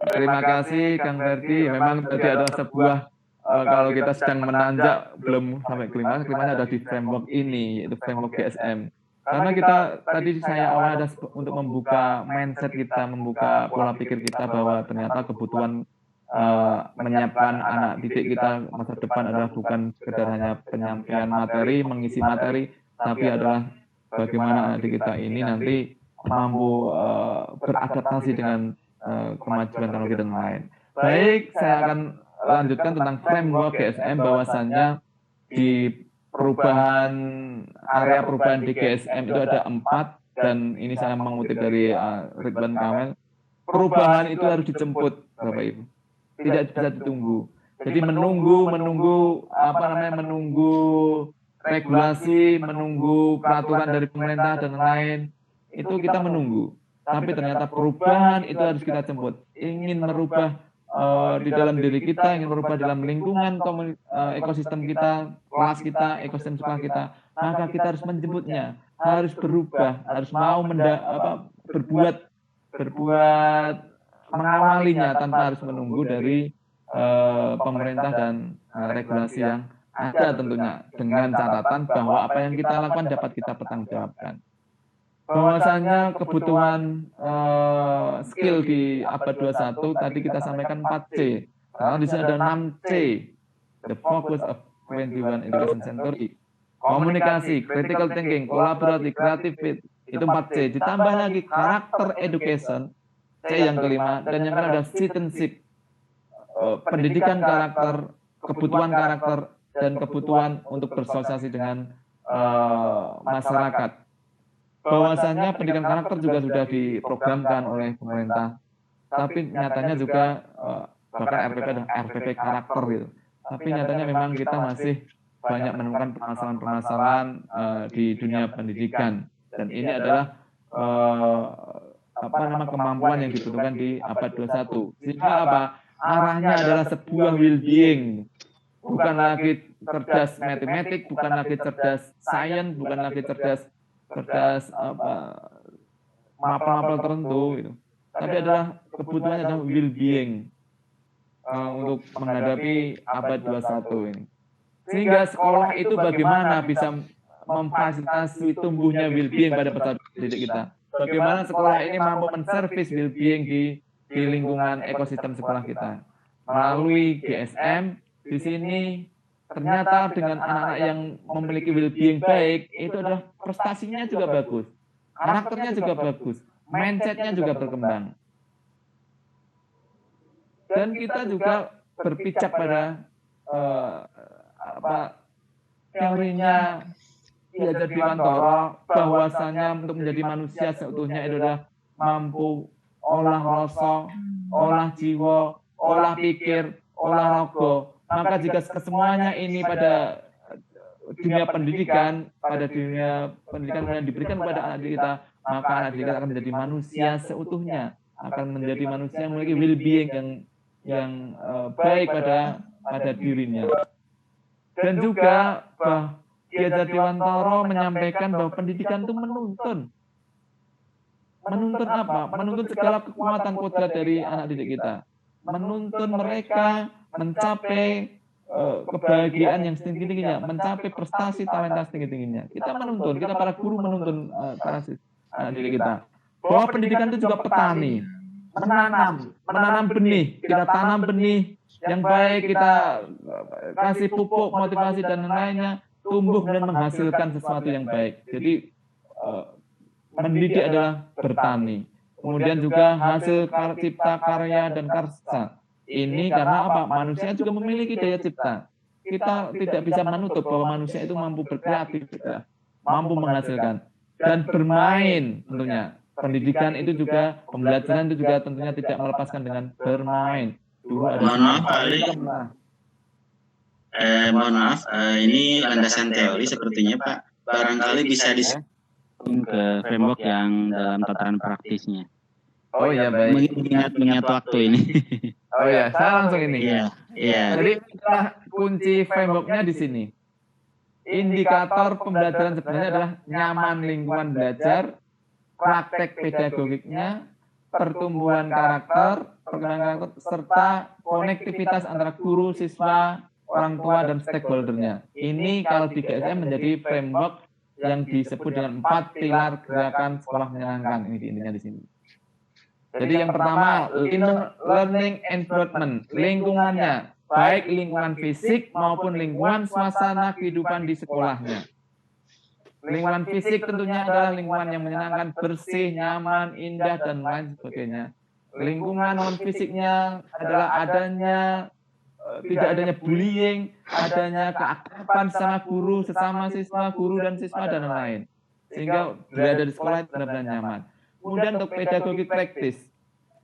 Terima kasih Kang Ferdi. Memang tadi adalah sebuah kalau kita sedang menanjak belum sampai klimaks ada di framework ini, yaitu framework GSM. Karena kita tadi saya awal ada untuk membuka mindset kita, membuka pola pikir kita bahwa ternyata kebutuhan menyiapkan anak didik kita masa depan adalah bukan sekedar hanya penyampaian materi, mengisi materi, tapi adalah bagaimana anak didik kita ini nanti mampu beradaptasi dengan kemajuan teknologi dan lain. Baik, saya akan lanjutkan tentang framework GSM, bahwasannya di area perubahan di GSM itu ada 4, dan ini saya mengutip dari Ridwan Kamil. Perubahan itu harus dijemput, Bapak Ibu, tidak bisa ditunggu. Jadi menunggu regulasi, menunggu peraturan dari pemerintah dan lain, itu kita menunggu. Tapi ternyata perubahan itu harus kita jemput. Ingin merubah di dalam diri kita, ingin merubah dalam lingkungan ekosistem kita, kelas kita, ekosistem sekolah kita, maka kita harus menjemputnya, harus berubah, harus mau berbuat mengawalinya tanpa harus menunggu dari pemerintah dan regulasi yang ada, tentunya dengan catatan bahwa apa yang kita lakukan dapat kita pertanggungjawabkan. Bahwasanya kebutuhan skill di abad 21 tadi kita sampaikan 4C. Karena di sini ada 6C. The focus of 21 education century. Komunikasi, critical thinking, collaborative, creativity, itu 4C. Ditambah lagi karakter education, C yang kelima, dan yang kedua ada citizenship. pendidikan karakter, kebutuhan karakter, dan kebutuhan untuk bersosialisasi dengan masyarakat. Bahwasanya pendidikan karakter juga sudah diprogramkan oleh pemerintah, tapi nyatanya juga bahkan RPP dan RPP karakter gitu. Tapi nyatanya memang kita masih banyak menemukan permasalahan-permasalahan di dunia pendidikan, dan ini adalah kemampuan yang dibutuhkan di abad 21. Sehingga apa? Arahnya adalah sebuah well-being, bukan lagi cerdas matematik, bukan lagi cerdas sains, bukan lagi cerdas mapel-mapel tertentu gitu. Tapi adalah kebutuhannya adalah well-being untuk menghadapi abad 21 ini. Sehingga sekolah itu bagaimana bisa memfasilitasi tumbuhnya well-being pada peserta didik kita. Bagaimana sekolah ini mampu menservis well-being di lingkungan ekosistem sekolah kita. Melalui GSM, di sini ternyata dengan anak-anak yang memiliki well-being baik, itu adalah prestasinya juga bagus, karakternya juga bagus, mindset-nya juga berkembang. Dan kita juga berpijak pada teorinya Ki Hajar Dewantara, bahwasanya untuk menjadi manusia seutuhnya itu adalah mampu olah rasa, olah jiwa, olah pikir, olah raga. Maka jika kesemuanya ini pada dunia pendidikan yang diberikan kepada anak didik kita, maka anak didik kita akan menjadi manusia seutuhnya, akan menjadi manusia yang memiliki well-being yang baik pada dirinya. Dan juga Ki Hajar Dewantara menyampaikan bahwa pendidikan itu menuntun apa? Menuntun segala kekuatan kodrat dari anak didik kita, menuntun mereka mencapai kebahagiaan yang setinggi-tingginya, mencapai prestasi talenta setinggi-tingginya. Kita para guru menuntun para anak didik kita bahwa pendidikan itu juga petani, menanam benih, kita tanam benih yang baik, kita kasih pupuk, motivasi dan lainnya, tumbuh dan menghasilkan sesuatu yang baik. Jadi mendidik adalah bertani. Kemudian juga hasil cipta karya dan karsa. Ini karena apa? Manusia juga memiliki daya cipta. Kita tidak bisa menutup bahwa manusia itu mampu berkreatif, mampu menghasilkan dan bermain tentunya. Pendidikan itu juga, pembelajaran itu juga tentunya tidak melepaskan dengan bermain. Mohon maaf, ini landasan teori sepertinya Pak. Barangkali bisa disambung ke framework yang dalam tataran praktisnya. Oh iya, baik. Mengingat waktu ini. Oh iya, saya langsung ini. Iya. Jadi kunci frameworknya di sini. Indikator pembelajaran sebenarnya adalah nyaman lingkungan belajar, praktek pedagogiknya, pertumbuhan karakter, perkembangan karakter, serta konektivitas antara guru, siswa, orang tua, dan stakeholdernya. Ini kalau di GSM menjadi framework yang disebut dengan 4 pilar gerakan sekolah menyenangkan. Ini intinya di sini. Jadi yang pertama, learning environment, lingkungannya, baik lingkungan fisik maupun lingkungan suasana kehidupan di sekolahnya. Lingkungan fisik tentunya adalah lingkungan yang menyenangkan, bersih, nyaman, indah, dan lain sebagainya. Lingkungan non-fisiknya adalah tidak adanya bullying, adanya keakraban sama guru, sesama siswa, guru dan siswa, dan lain-lain. Sehingga berada di sekolah itu benar-benar nyaman. Kemudian untuk pedagogi praktis,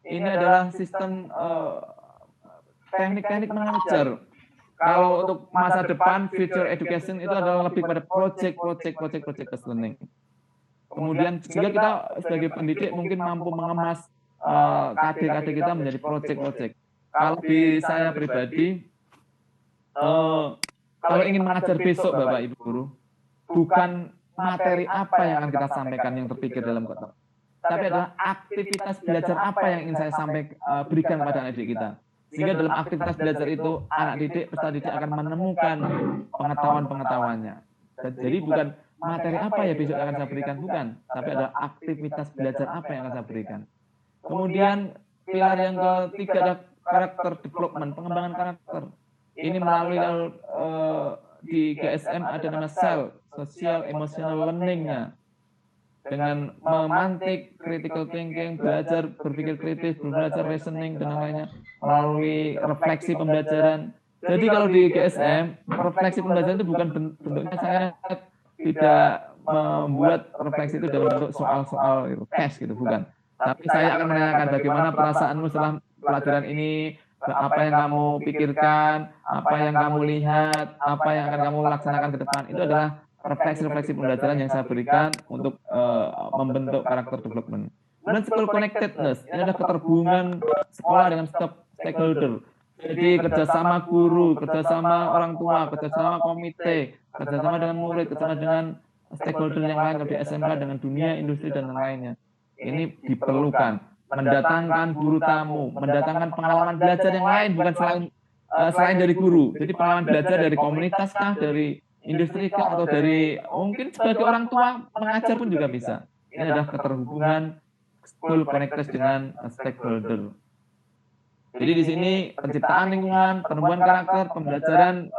ini adalah sistem teknik-teknik mengajar. Kalau untuk masa depan, future education itu adalah lebih pada project learning. Kemudian juga kita sebagai pendidik mungkin mampu mengemas KD-KD kita menjadi project. Kalau di saya pribadi, kalau ingin mengajar besok Bapak Ibu Guru, bukan materi apa yang akan kita sampaikan yang terpikir dalam kotak, tapi adalah aktivitas belajar apa yang ingin saya berikan kepada anak didik kita. Sehingga dalam aktivitas belajar itu, anak didik, peserta didik akan menemukan pengetahuan-pengetahuannya. Jadi bukan materi apa ya besok akan saya berikan, bukan. Tapi adalah aktivitas belajar apa yang akan saya berikan. Kemudian pilar yang ketiga adalah karakter development, pengembangan karakter. Ini melalui di GSM ada nama SEL, Social Emotional Learning-nya. dengan memantik critical thinking, belajar berpikir kritis, belajar reasoning dan lainnya melalui refleksi pembelajaran. Jadi kalau di GSM, refleksi pembelajaran itu bukan bentuknya saya tidak membuat refleksi itu dalam bentuk soal-soal tes gitu, bukan. Tapi saya akan menanyakan bagaimana perasaanmu setelah pelajaran ini, apa yang kamu pikirkan, apa yang kamu lihat, apa yang akan kamu laksanakan ke depan. Itu adalah refleksi-refleksi pembelajaran yang saya berikan untuk membentuk karakter development. Kemudian school connectedness, ini adalah keterhubungan sekolah dengan stakeholder. Jadi kerjasama guru, kerjasama orang tua, kerjasama komite, kerjasama dengan murid, kerjasama dengan stakeholder yang lain di SMK, dengan dunia, industri, dan lainnya. Ini diperlukan. Mendatangkan guru tamu, mendatangkan pengalaman belajar yang lain, bukan selain dari guru. Jadi pengalaman belajar dari komunitas kah, dari industri kah, atau dari mungkin sebagai orang tua mengajar pun juga bisa. Ini adalah keterhubungan school connectors dengan stakeholder. Jadi di sini penciptaan lingkungan, penumbuhan karakter, pembelajaran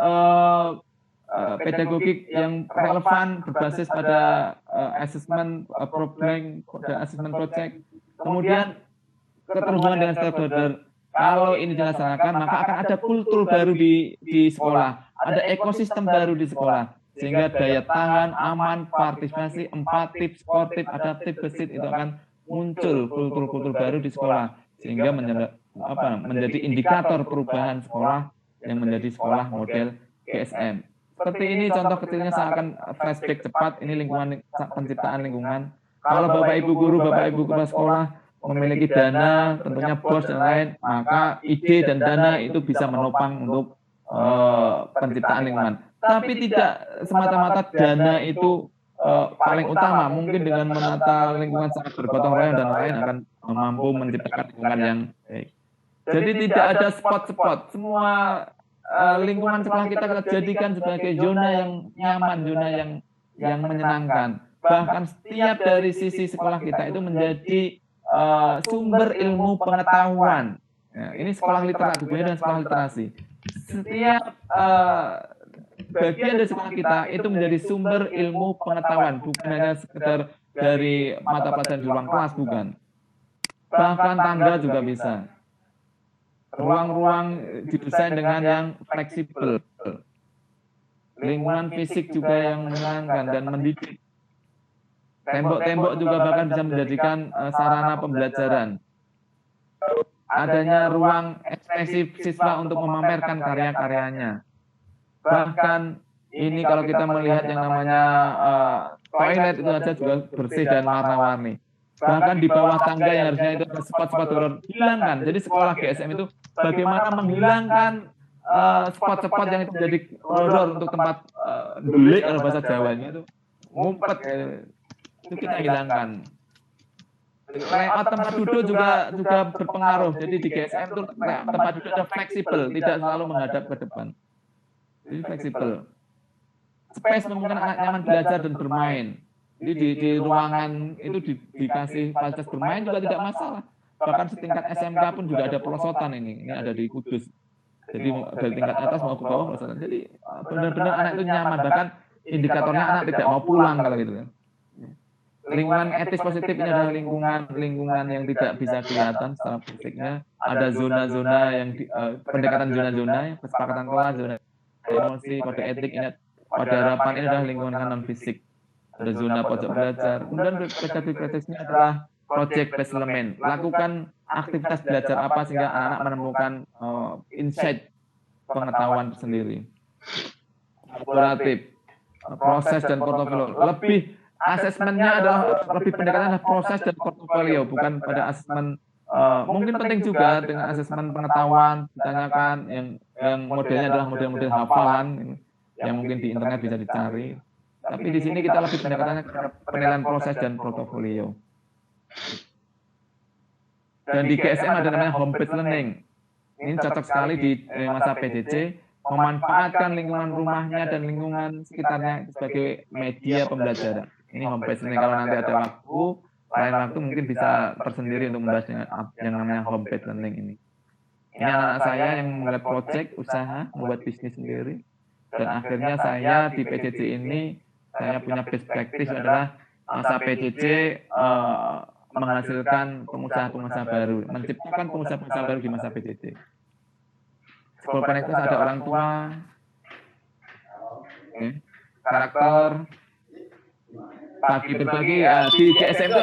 pedagogik yang relevan berbasis pada assessment problem dan assessment project. Kemudian keterhubungan dengan stakeholder. Kalau ini dilaksanakan, maka akan ada kultur baru di sekolah, ada ekosistem baru di sekolah, sehingga daya tahan, aman, partisipasi, empatif, sportif, adaptif, gesit itu akan muncul kultur-kultur baru di sekolah, sehingga menjadi indikator perubahan sekolah yang menjadi sekolah model GSM. Seperti ini contoh kecilnya, saya akan flashback cepat. Ini lingkungan, penciptaan lingkungan. Kalau Bapak Ibu guru, Bapak Ibu kepala sekolah memiliki dana, tentunya bos dan lain, maka ide dan dana itu bisa menopang untuk penciptaan lingkungan. Tapi tidak semata-mata dana itu paling utama. Mungkin dengan menata lingkungan sangat bergotong royong dan lain akan mampu menciptakan lingkungan yang baik. Jadi tidak ada spot-spot. Semua lingkungan sekolah kita jadikan sebagai zona yang nyaman, zona yang menyenangkan. Bahkan setiap dari sisi sekolah kita itu menjadi sumber ilmu pengetahuan. Ya, ini sekolah literasi, dan sekolah literasi. Setiap bagian dari sekolah kita itu menjadi sumber ilmu pengetahuan, bukan hanya sekedar dari mata pelajaran di ruang kelas, bukan. Bahkan tangga juga bisa. Ruang-ruang didesain dengan yang fleksibel. Lingkungan fisik juga yang menyenangkan dan mendidik. Tembok-tembok juga bahkan bisa menjadikan sarana pembelajaran. Adanya ruang ekspresif siswa untuk memamerkan karya-karyanya. Bahkan ini kalau kita melihat yang namanya toilet itu aja juga bersih dan warna-warni. Bahkan di bawah tangga yang harusnya itu ada spot-spot horor, hilangkan. Jadi sekolah GSM itu bagaimana menghilangkan spot-spot yang itu menjadi horor untuk tempat delik kalau bahasa Jawanya itu ngumpet, itu kita hilangkan. Layout tempat duduk juga berpengaruh. Jadi di GSM itu tempat duduk ada fleksibel, tidak selalu menghadap ke depan. Jadi fleksibel. Space memungkinkan anak nyaman belajar dan bermain. Jadi di ruangan itu dikasih fasilitas bermain juga tidak masalah. Bahkan setingkat SMK pun juga ada pelosotan ini. Ini ada di Kudus. Jadi dari tingkat atas mau ke bawah pelosotan. Jadi benar-benar anak itu nyaman. Bahkan indikatornya anak tidak mau pulang kalau gitu kan. Lingkungan etis positif ini adalah lingkungan yang tidak bisa kelihatan secara fisiknya. Ada zona-zona yang pendekatan zona-zona, kesepakatan kelas, zona emosi, kode etik ini, pada harapan ini adalah lingkungan non fisik. Ada zona pojok belajar. Kemudian praktik-praktiknya adalah project based element. Lakukan aktivitas belajar apa sehingga anak-anak menemukan insight pengetahuan sendiri. Kolaboratif, proses dan portofolio. Lebih asesmennya adalah lebih pendekatan adalah proses dan portofolio, bukan pada asesmen. Mungkin penting juga dengan asesmen pengetahuan ditanyakan yang modelnya adalah model-model hafalan yang mungkin di internet bisa dicari. Tapi di sini kita lebih pendekatannya ke penilaian proses dan portofolio. Dan di GSM ada namanya home based learning. Ini cocok sekali di masa PJJ, memanfaatkan lingkungan rumahnya dan lingkungan sekitarnya sebagai media pembelajaran. Ini home based learning. Kalau nanti ada waktu, lain waktu mungkin bisa tersendiri untuk membahas yang namanya home based learning ini. Ini anak-anak saya yang membuat project usaha, membuat bisnis sendiri. Dan akhirnya saya di PJJ ini, saya punya best practice adalah masa PJJ menghasilkan pengusaha-pengusaha baru, menciptakan pengusaha-pengusaha baru di masa PJJ. School plan itu ada orang tua, karakter, bagi berbagi. Di GSM itu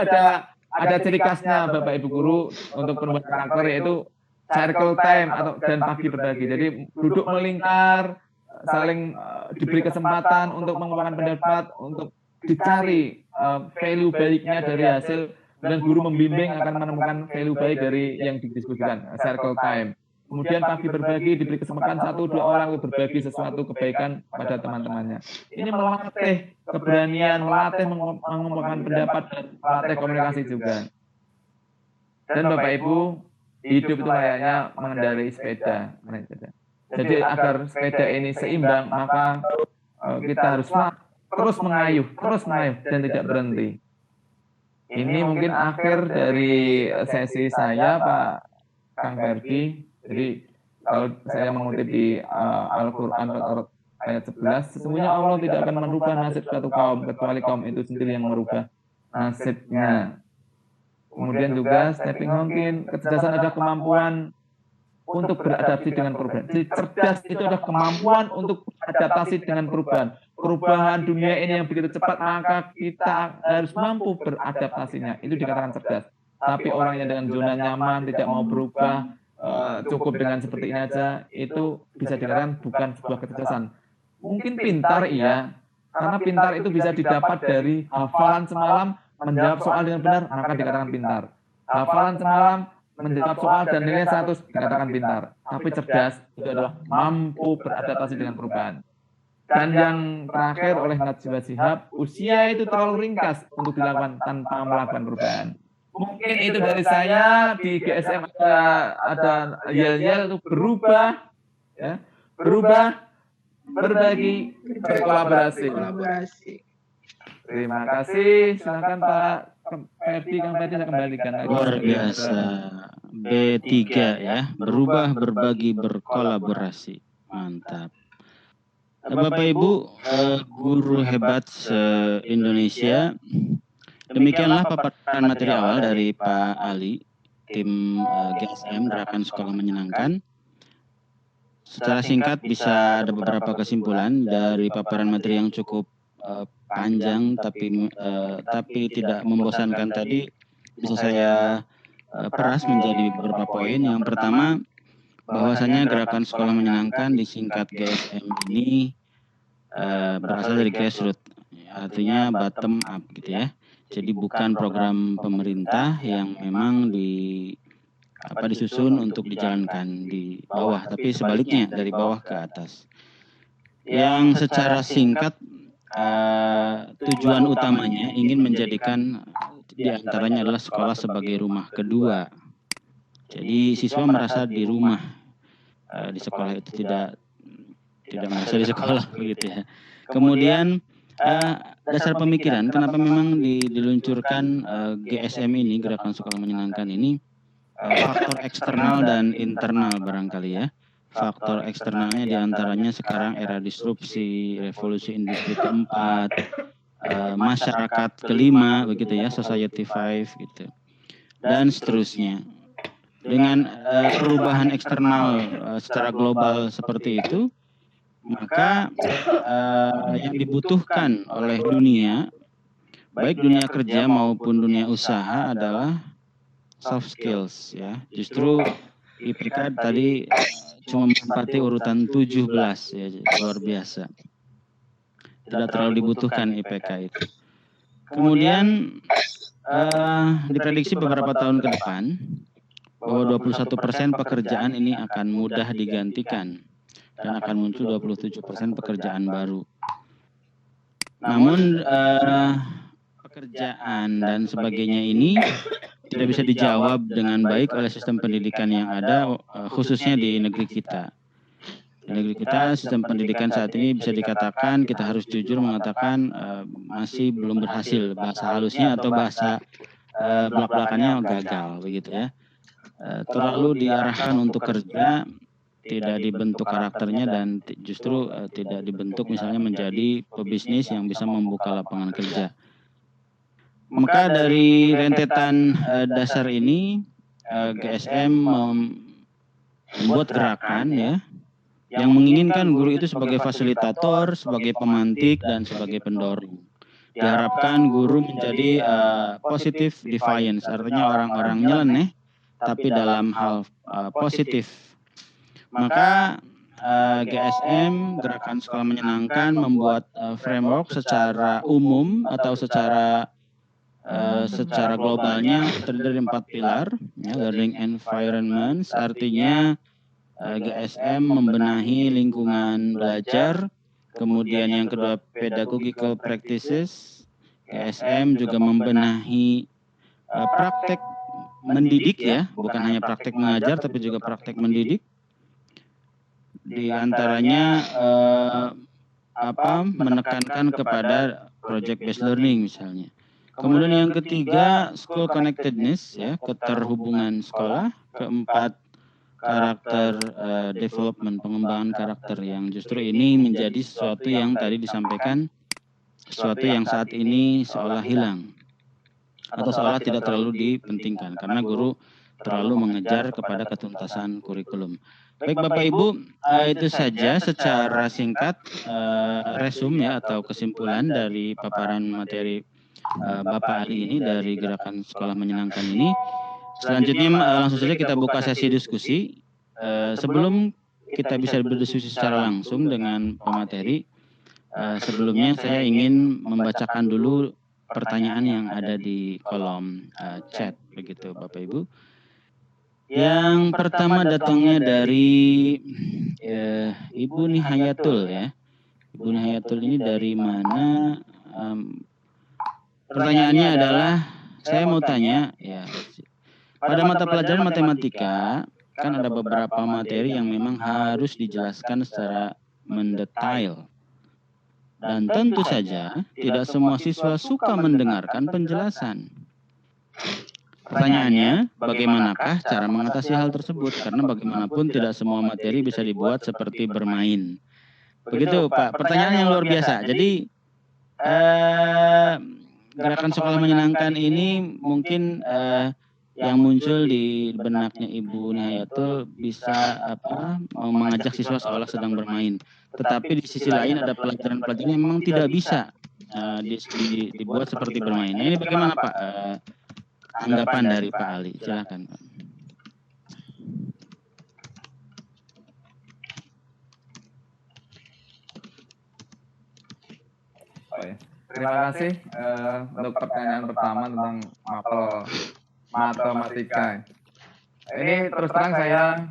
ada ciri khasnya Bapak Ibu Guru untuk perubahan karakter, yaitu circle time dan pagi berbagi. Jadi duduk melingkar, saling diberi kesempatan untuk mengembangkan pendapat, untuk dicari value baiknya dari hasil, dan guru membimbing akan menemukan value baik dari yang didiskusikan, circle time. Kemudian pagi berbagi, diberi kesempatan 1-2 orang untuk berbagi sesuatu kebaikan pada teman-temannya. Ini melatih keberanian, melatih mengembangkan pendapat, dan melatih komunikasi juga. Dan Bapak Ibu, hidup itu layaknya mengendarai sepeda. Jadi agar sepeda ini seimbang, maka kita harus terus mengayuh dan tidak berhenti. Ini mungkin akhir dari sesi saya, Pak Kang Ferdi. Jadi kalau saya mengutip di Al-Quran ayat 11, sesungguhnya Allah tidak akan merubah nasib suatu kaum, kecuali kaum itu sendiri yang merubah nasibnya. Kemudian juga Stephen Hawking, kecerdasan adalah kemampuan untuk beradaptasi dengan perubahan. Jadi cerdas itu adalah kemampuan untuk beradaptasi dengan perubahan. Perubahan dunia ini yang begitu cepat, maka kita harus mampu beradaptasinya. Itu dikatakan cerdas. Tapi orang yang dengan zona nyaman, tidak mau berubah, cukup dengan seperti ini aja, itu bisa dikatakan bukan sebuah kecerdasan. Mungkin pintar, iya, karena pintar itu bisa didapat dari hafalan semalam, menjawab soal dengan benar, maka dikatakan pintar. Hafalan semalam, menjawab soal dan nilai 100, dikatakan pintar. Tapi cerdas itu adalah mampu beradaptasi dengan perubahan. Dan yang terakhir oleh Najwa Shihab, usia itu terlalu ringkas untuk dilakukan tanpa melakukan perubahan. Mungkin itu dari saya. Di GSM ada yel-yel untuk berubah, ya, berbagi, berkolaborasi. Terima kasih. Silakan Pak Ferdi, Kang Ferdi, saya kembalikan lagi. Luar biasa. B3 ya, berubah, berbagi, berkolaborasi. Mantap. Bapak Ibu, guru hebat se-Indonesia. Demikianlah paparan materi awal dari Pak Ali, tim GSM Gerakan Sekolah Menyenangkan. Secara singkat bisa ada beberapa kesimpulan dari paparan materi yang cukup panjang tapi tidak membosankan tadi. Bisa saya peras menjadi beberapa poin. Yang pertama, bahwasanya Gerakan Sekolah Menyenangkan disingkat GSM ini berasal dari grassroots, artinya bottom up gitu ya. Jadi bukan program pemerintah yang memang disusun untuk dijalankan di bawah, tapi sebaliknya dari bawah ke atas. Yang secara singkat tujuan utamanya ingin menjadikan diantaranya adalah sekolah sebagai rumah kedua. Jadi siswa merasa di rumah di sekolah itu, tidak merasa di sekolah begitu ya. Kemudian dasar pemikiran kenapa memang diluncurkan GSM ini, Gerakan Sekolah Menyenangkan ini, faktor eksternal dan internal barangkali ya. Faktor eksternalnya diantaranya sekarang era disrupsi, revolusi industri keempat, masyarakat kelima begitu ya, society 5 gitu, dan seterusnya. Dengan perubahan eksternal secara global seperti itu, maka yang dibutuhkan oleh dunia, baik dunia kerja maupun dunia usaha, adalah soft skills ya. Justru IPK tadi cuma menempati urutan 17 ya, luar biasa. Tidak terlalu dibutuhkan IPK itu. Kemudian diprediksi beberapa tahun ke depan bahwa 21% pekerjaan ini akan mudah digantikan dan akan muncul 27% pekerjaan baru. Namun pekerjaan dan sebagainya ini tidak bisa dijawab dengan baik oleh sistem pendidikan yang ada, khususnya di negeri kita. Di negeri kita, sistem pendidikan saat ini bisa dikatakan, kita harus jujur mengatakan masih belum berhasil. Bahasa halusnya atau bahasa belak-belakannya gagal begitu ya. Terlalu diarahkan untuk kerja, tidak dibentuk karakternya, dan justru tidak dibentuk misalnya menjadi pebisnis yang bisa membuka lapangan kerja. Maka dari rentetan dasar ini GSM membuat gerakan ya yang menginginkan guru itu sebagai fasilitator, sebagai pemantik, dan sebagai pendorong. Diharapkan guru menjadi positive defiance, artinya orang-orang nyeleneh, tapi dalam hal positif. Maka GSM, Gerakan Sekolah Menyenangkan, membuat framework secara umum atau secara globalnya terdiri dari 4 pilar, ya, learning environments, artinya GSM membenahi lingkungan belajar. Kemudian yang kedua, pedagogical practices. GSM juga membenahi praktek mendidik ya, bukan hanya praktek mengajar tapi juga praktek mendidik. Di antaranya menekankan kepada project based learning misalnya. Kemudian yang ketiga, school connectedness ya, keterhubungan sekolah. Keempat, karakter development, pengembangan karakter, yang justru ini menjadi sesuatu yang tadi disampaikan, sesuatu yang saat ini seolah hilang atau seolah tidak terlalu dipentingkan karena guru terlalu mengejar kepada ketuntasan kurikulum. Baik Bapak Ibu, itu saja secara singkat resume ya atau kesimpulan dari paparan materi Bapak Ali ini dari Gerakan Sekolah Menyenangkan ini. Selanjutnya langsung saja kita buka sesi diskusi. Sebelum kita bisa berdiskusi secara langsung dengan pemateri, sebelumnya saya ingin membacakan dulu pertanyaan yang ada di kolom chat, begitu Bapak Ibu. Yang pertama datangnya dari Ibu Nihayatul ya. Ibu Nihayatul ini dari mana? Pertanyaannya adalah, saya mau tanya ya, pada mata pelajaran matematika kan ada beberapa materi yang memang harus dijelaskan secara mendetail. Dan tentu saja tidak semua siswa suka mendengarkan penjelasan. Pertanyaannya, bagaimanakah cara mengatasi hal tersebut? Karena bagaimanapun tidak semua materi bisa dibuat seperti bermain. Begitu Pak, pertanyaan yang luar biasa. Jadi Gerakan Sekolah Menyenangkan ini mungkin yang muncul di benaknya Ibu Nihayatul bisa mengajak siswa seolah sedang bermain. Tetapi di sisi lain ada pelajaran-pelajaran yang memang tidak bisa dibuat seperti bermain. Nah, ini bagaimana Pak anggapan dari Pak Ali? Silakan Pak. Terima kasih untuk pertanyaan pertama tentang mapel matematika. Ini terus terang saya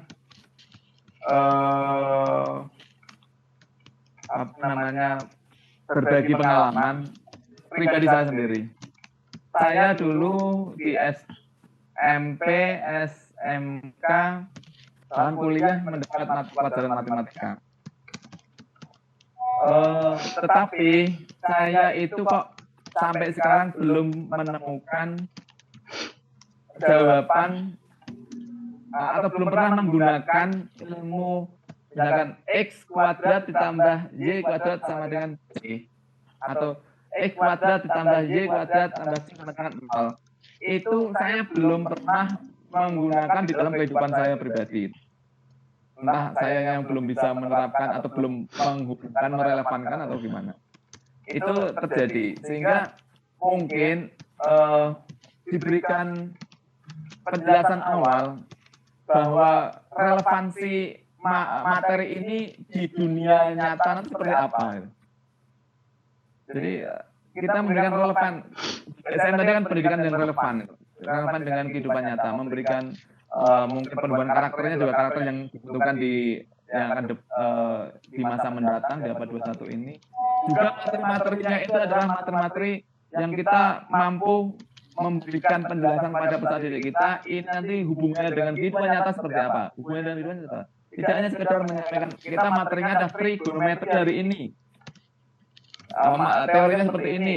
berbagi pengalaman pribadi saya sendiri. Saya dulu di SMP, SMK, bahkan kuliah mendapat pelajaran matematika. Tetapi saya itu kok sampai sekarang belum menemukan jawaban atau belum pernah menggunakan ilmu misalkan X kuadrat ditambah Y kuadrat sama dengan C, atau X kuadrat ditambah Y kuadrat tambah C sama dengan 0. Itu saya belum pernah menggunakan di dalam kehidupan saya pribadi. Entah saya yang belum bisa menerapkan atau belum menghubungkan, merelevankan atau gimana. Itu terjadi. Sehingga mungkin diberikan penjelasan awal bahwa relevansi materi ini di dunia nyata nanti seperti apa. Jadi kita memberikan relevan. Saya tadi kan pendidikan yang relevan dengan kehidupan nyata, memberikan mungkin perubahan karakternya juga karakter yang dibutuhkan yang akan di masa mendatang di abad 21 ini. Juga materi-materinya itu adalah materi-materi yang kita mampu memberikan penjelasan pada peserta didik kita, ini nanti hubungannya dengan kehidupan nyata seperti apa? Hubungannya dengan kehidupan nyata. Tidak hanya sekedar menyampaikan, kita materinya ada trigonometri hari ini. Teorinya seperti ini,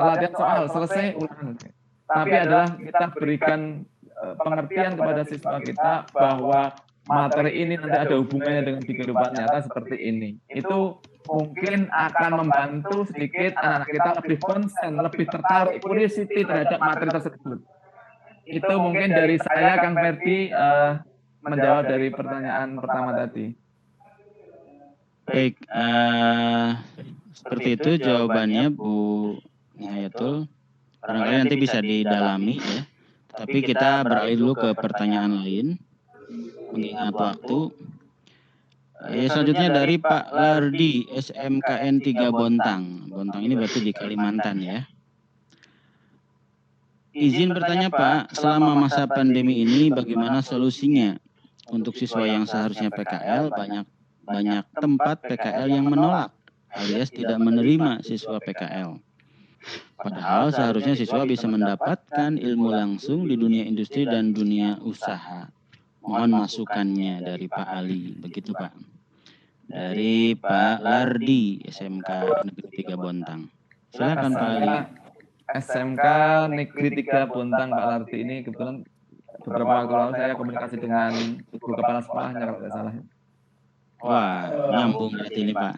latihan soal, selesai, ulang. Tapi adalah kita berikan pengertian kepada siswa kita bahwa materi ini nanti ada hubungannya dengan kehidupan nyata seperti ini. Itu mungkin akan membantu sedikit anak-anak kita lebih konsen, lebih tertarik, curiosity terhadap materi tersebut. Itu mungkin dari saya, Kang Ferdi, menjawab dari pertanyaan pertama tadi. Baik, seperti itu jawabannya Bu Nihayatul. Barangkali nanti bisa didalami ya. Tapi kita beralih dulu ke pertanyaan lain, mengingat waktu. Selanjutnya dari Pak Lardi, SMKN 3 Bontang. Bontang ini berarti di Kalimantan ya. Izin bertanya Pak, selama masa pandemi ini bagaimana solusinya untuk siswa yang seharusnya PKL, banyak tempat PKL yang menolak alias tidak menerima siswa PKL. Padahal seharusnya siswa bisa mendapatkan ilmu langsung di dunia industri dan dunia usaha. Mohon masukannya dari Pak Ali, begitu Pak. Dari Pak Lardi, SMK Negeri 3 Bontang. Silakan Pak Ali. SMK Negeri 3 Bontang Pak Lardi ini kebetulan beberapa waktu lalu saya komunikasi dengan Ibu Kepala Sekolahnya kalau tidak salah. Wah, nyambung berarti ini Pak.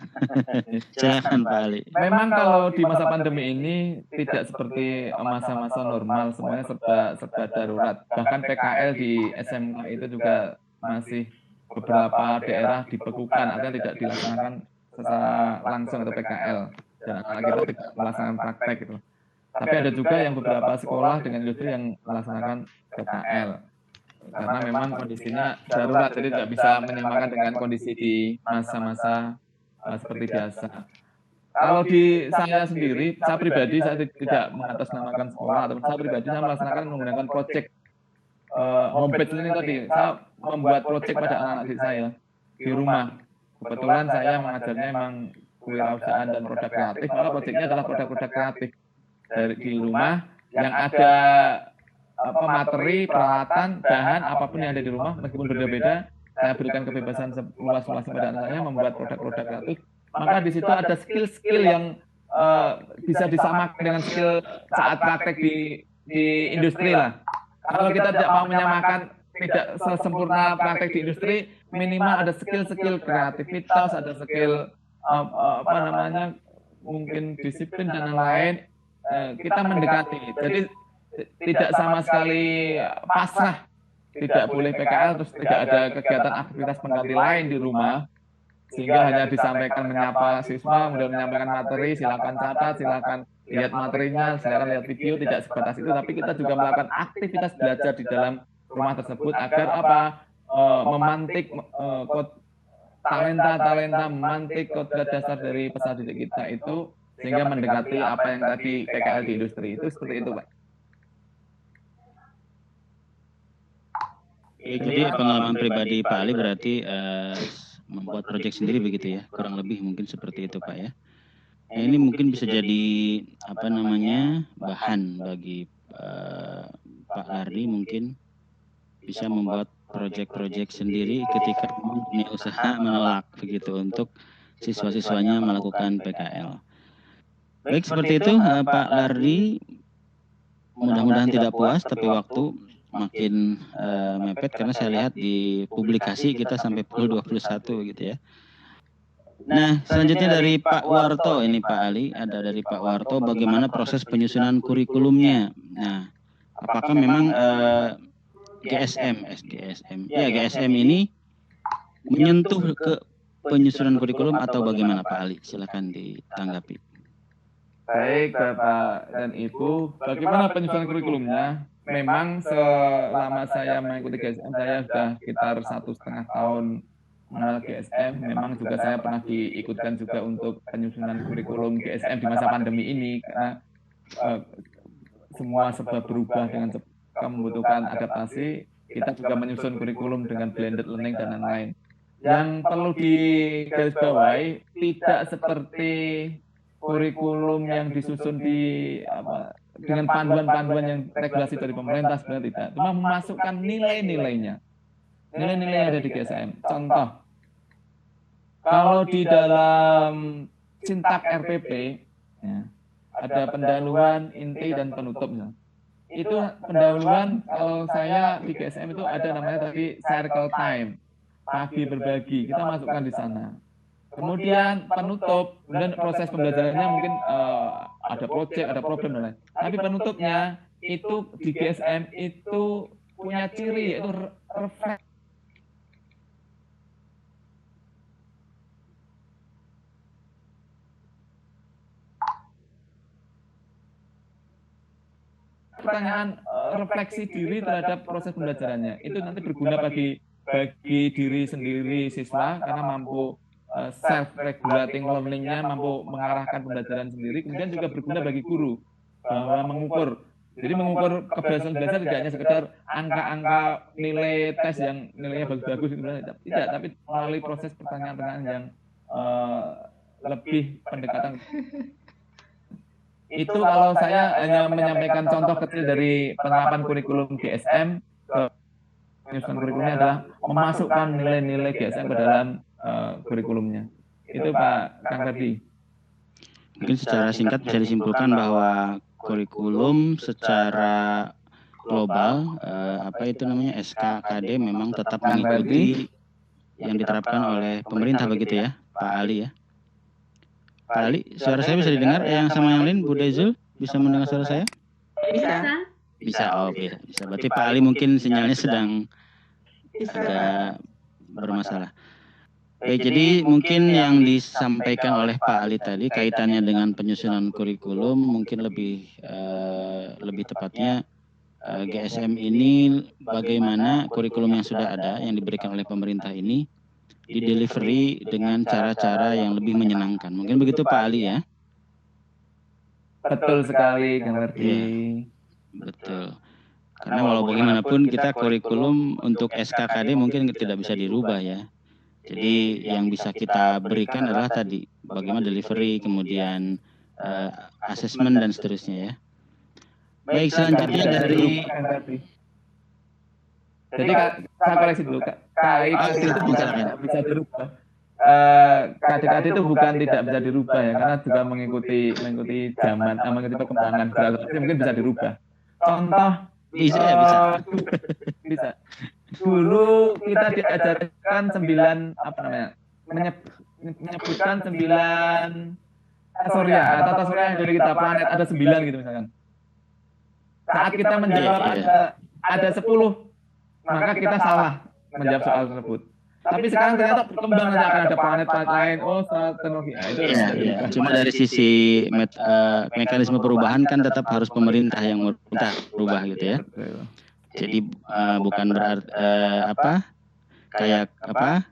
Silakan Pak Ali. Memang kalau di masa pandemi ini tidak seperti masa-masa normal, semuanya serba darurat. Bahkan PKL di SMK itu juga masih beberapa daerah dibekukan, artinya tidak dilaksanakan secara langsung atau PKL. Dan anak-anak kita tidak melaksanakan praktek gitu. Tapi ada juga yang beberapa sekolah dengan industri yang melaksanakan PKL. Karena memang kondisinya darurat, jadi tidak bisa menyamakan dengan kondisi di masa-masa seperti biasa. Kalau di saya sendiri, saya pribadi saya tidak mengatasnamakan sekolah, atau saya pribadi saya melaksanakan menggunakan project homepage ini tadi. Saya membuat project pada anak-anak didik saya di rumah. Kebetulan saya mengajarnya memang kewirausahaan dan produk kreatif, maka projectnya adalah produk-produk kreatif dari di rumah yang ada materi, peralatan, bahan, apapun yang ada di rumah, meskipun berbeda-beda, saya berikan kebebasan seluas-luasnya pada anak saya membuat produk-produk kreatif. Maka di situ ada skill-skill yang bisa disamakan dengan skill saat praktek di industri lah. Kalau kita tidak mau menyamakan, tidak sesempurna praktek di industri, minimal ada skill-skill kreativitas, ada skill mungkin disiplin dan lain-lain. Kita mendekati. Jadi tidak sama sekali pasrah, tidak boleh PKL, terus tidak ada kegiatan aktivitas pengganti lain di rumah, sehingga hanya disampaikan menyapa siswa, kemudian menyampaikan materi, silakan catat, silakan lihat materinya, silakan lihat video, tidak sebatas itu, tapi kita juga melakukan aktivitas belajar di dalam rumah tersebut agar memantik talenta, memantik kodrat dasar dari peserta didik kita itu, sehingga mendekati apa yang tadi PKL di industri itu seperti itu, Pak. Jadi pengalaman pribadi Pak Ali berarti membuat proyek sendiri begitu ya, kurang lebih mungkin seperti itu Pak ya. Nah, ini mungkin bisa jadi bahan bagi Pak Lardi, mungkin bisa membuat proyek-proyek sendiri ketika dunia usaha menolak begitu untuk siswa-siswanya melakukan PKL. Baik, seperti itu Pak Lardi, mudah-mudahan tidak puas, tapi waktu makin mepet karena saya lihat di publikasi kita sampai pukul 21 gitu ya. Nah, selanjutnya dari Pak Warto, ini Pak Ali, ada dari Pak Warto, bagaimana proses penyusunan kurikulumnya. Nah, apakah memang GSM ini menyentuh ke penyusunan kurikulum atau bagaimana Pak Ali? Silakan ditanggapi. Baik Bapak dan Ibu, bagaimana penyusunan kurikulumnya? Memang selama saya mengikuti GSM, saya sudah sekitar 1,5 tahun mengenal GSM. Memang juga saya pernah diikutkan juga untuk penyusunan kurikulum GSM di masa pandemi ini, karena semua serba berubah dengan membutuhkan adaptasi. Kita juga menyusun kurikulum dengan blended learning dan lain-lain. Yang perlu digarisbawahi, tidak seperti kurikulum yang disusun dengan panduan-panduan yang regulasi dari pemerintah, sebenarnya tidak. Cuma memasukkan nilai-nilainya. Nilai-nilai yang ada di GSM. Contoh, kalau di dalam sintak RPP, ya, ada pendahuluan, inti, dan penutupnya. Itu pendahuluan, kalau saya di GSM itu ada namanya tadi circle time. pagi berbagi, kita masukkan di sana. Kemudian penutup, kemudian proses pembelajarannya mungkin ada project, ada problem dan lain. Tapi penutupnya itu di GSM itu punya ciri yaitu refleks. Pertanyaan refleksi diri terhadap proses pembelajarannya itu nanti berguna bagi diri sendiri siswa karena mampu self regulating learning-nya, mampu mengarahkan pembelajaran sendiri, kemudian juga berguna bagi guru bahwa mengukur. Jadi mengukur keberhasilan belajar tidak hanya sekedar angka-angka nilai tes yang nilainya bagus-bagus, tidak, tapi melalui proses pertanyaan-pertanyaan yang lebih pendekatan. Itu kalau saya hanya menyampaikan contoh kecil dari penerapan kurikulum GSM, penyusunan kurikulumnya adalah memasukkan nilai-nilai GSM ke dalam kurikulumnya. Itu Pak Kang Ferdi. Mungkin secara singkat bisa disimpulkan bahwa kurikulum secara global, SKKD memang tetap mengikuti yang diterapkan oleh pemerintah begitu ya, Pak Ali ya. Pak Ali, suara saya bisa didengar? Yang sama yang lain, Bu Dezul, bisa mendengar suara saya? Bisa. Bisa, bisa. Berarti Pak Ali mungkin sinyalnya sedang agak bermasalah. Baik, jadi mungkin yang disampaikan oleh Pak Ali tadi kaitannya dengan penyusunan kurikulum, mungkin lebih tepatnya GSM ini bagaimana kurikulum yang sudah ada, yang diberikan oleh pemerintah ini, di delivery dengan cara-cara yang lebih menyenangkan. Mungkin begitu Pak Ali ya? Betul sekali, Kang Ferdi. Ya, betul. Karena walau bagaimanapun kita kurikulum untuk SKKD mungkin tidak bisa dirubah ya. Jadi yang bisa kita berikan adalah tadi bagaimana delivery, kemudian assessment dan seterusnya ya. Baik, selanjutnya dari jadi saya koreksi dulu, KI bisa dirubah. KD-KD itu bukan tidak bisa dirubah ya, karena juga mengikuti zaman, mengikuti perkembangan berarti mungkin bisa dirubah. Contoh bisa. Dulu kita diajarkan 9 menyebutkan 9 surya, tata surya yang dari kita planet ada 9 gitu misalkan. Saat kita menjawab ada 10, maka kita salah menjawab soal tersebut. Tapi sekarang ternyata berkembang nanti akan ada planet-planet lain. Oh, teknologi. Itu cuma dari sisi mekanisme perubahan kan tetap harus pemerintah yang merubah gitu ya. Jadi bukan berarti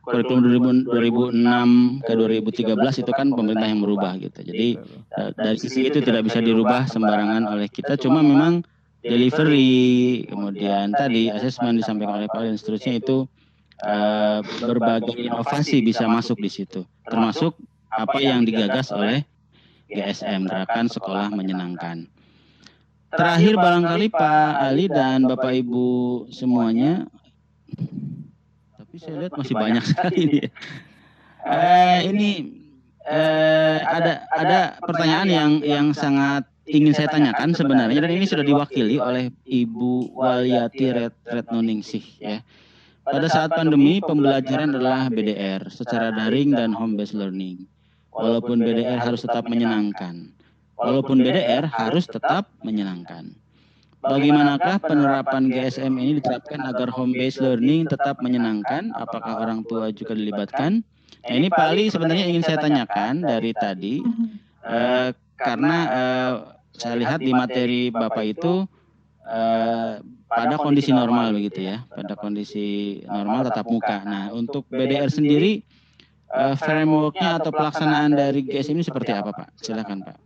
kurikulum 2006 ke 2013 itu kan pemerintah yang merubah gitu. Jadi dari sisi itu tidak bisa dirubah sembarangan oleh kita. Cuma memang delivery, kemudian tadi asesmen disampaikan oleh Pak dan seterusnya itu berbagai inovasi bisa masuk di situ, termasuk apa yang digagas oleh GSM, Gerakan Sekolah Menyenangkan. Terakhir barangkali Pak Ali dan Bapak Ibu semuanya, tapi saya lihat masih banyak sekali ini. Ada pertanyaan yang sangat ingin saya tanyakan sebenarnya, dan ini sudah diwakili oleh Ibu Waliati Retnoningsih ya. Pada saat pandemi, pembelajaran adalah BDR secara daring dan home based learning. Walaupun BDR harus tetap menyenangkan. Bagaimanakah penerapan GSM ini diterapkan agar home based learning tetap menyenangkan? Apakah orang tua juga dilibatkan? Nah, ini Pak Ali sebenarnya ingin saya tanyakan dari tadi, karena saya lihat di materi Bapak itu pada kondisi normal begitu ya, pada kondisi normal tatap muka. Nah, untuk BDR sendiri, frameworknya atau pelaksanaan dari GSM ini seperti apa Pak? Silakan Pak.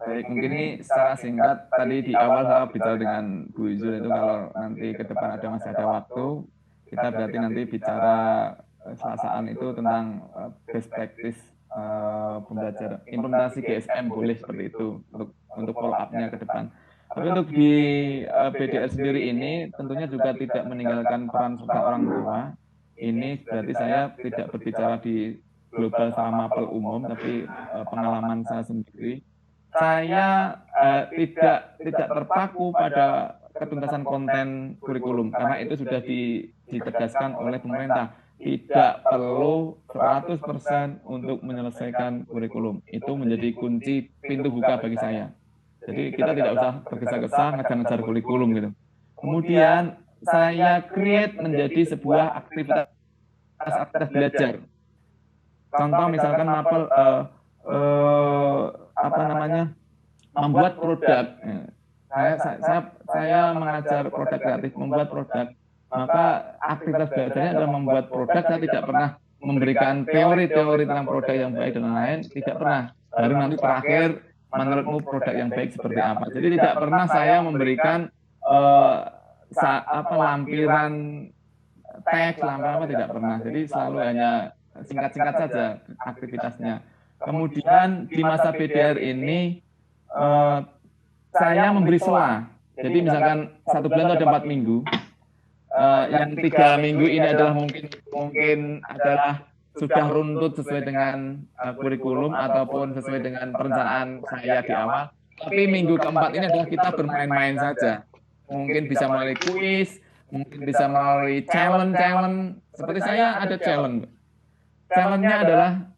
Baik, mungkin ini secara singkat, tadi di awal saya bicara dengan Bu Izul itu kalau nanti ke depan masih ada waktu, kita berarti nanti bicara selesaan itu tentang best practice pembelajaran, implementasi GSM boleh seperti itu untuk follow up-nya ke depan. Tapi untuk di BDR sendiri ini tentunya juga tidak meninggalkan peran serta orang tua. Ini berarti saya tidak berbicara di global sama mapel umum, tapi pengalaman saya sendiri. Saya tidak terpaku pada ketuntasan konten kurikulum karena itu sudah ditegaskan oleh pemerintah. tidak perlu 100% untuk menyelesaikan kurikulum. Itu menjadi kunci pintu buka bagi saya. Jadi kita tidak usah tergesa-gesa ngejar-ngejar kurikulum gitu. Kemudian saya create menjadi sebuah aktivitas belajar. Contoh misalkan mapel membuat produk. Saya mengajar produk kreatif, membuat produk. Maka aktivitas belajarnya adalah membuat produk. Saya tidak pernah memberikan teori-teori tentang produk yang baik dan lain-lain, tidak pernah. Baru nanti terakhir, menurutmu produk yang baik seperti apa. Jadi tidak pernah saya memberikan lampiran teks, lampiran apa, tidak pernah. Jadi selalu hanya singkat-singkat saja aktivitasnya. Kemudian di masa BDR ini saya memberi sela. Jadi misalkan 1 bulan itu ada 4 minggu. Yang 3 minggu ini adalah mungkin adalah sudah runtut sesuai dengan kurikulum ataupun sesuai dengan perencanaan saya di awal. Tapi minggu keempat ini adalah kita bermain-main saja. Mungkin bisa melalui kuis, mungkin bisa melalui challenge. Seperti saya ada challenge. Challenge-nya adalah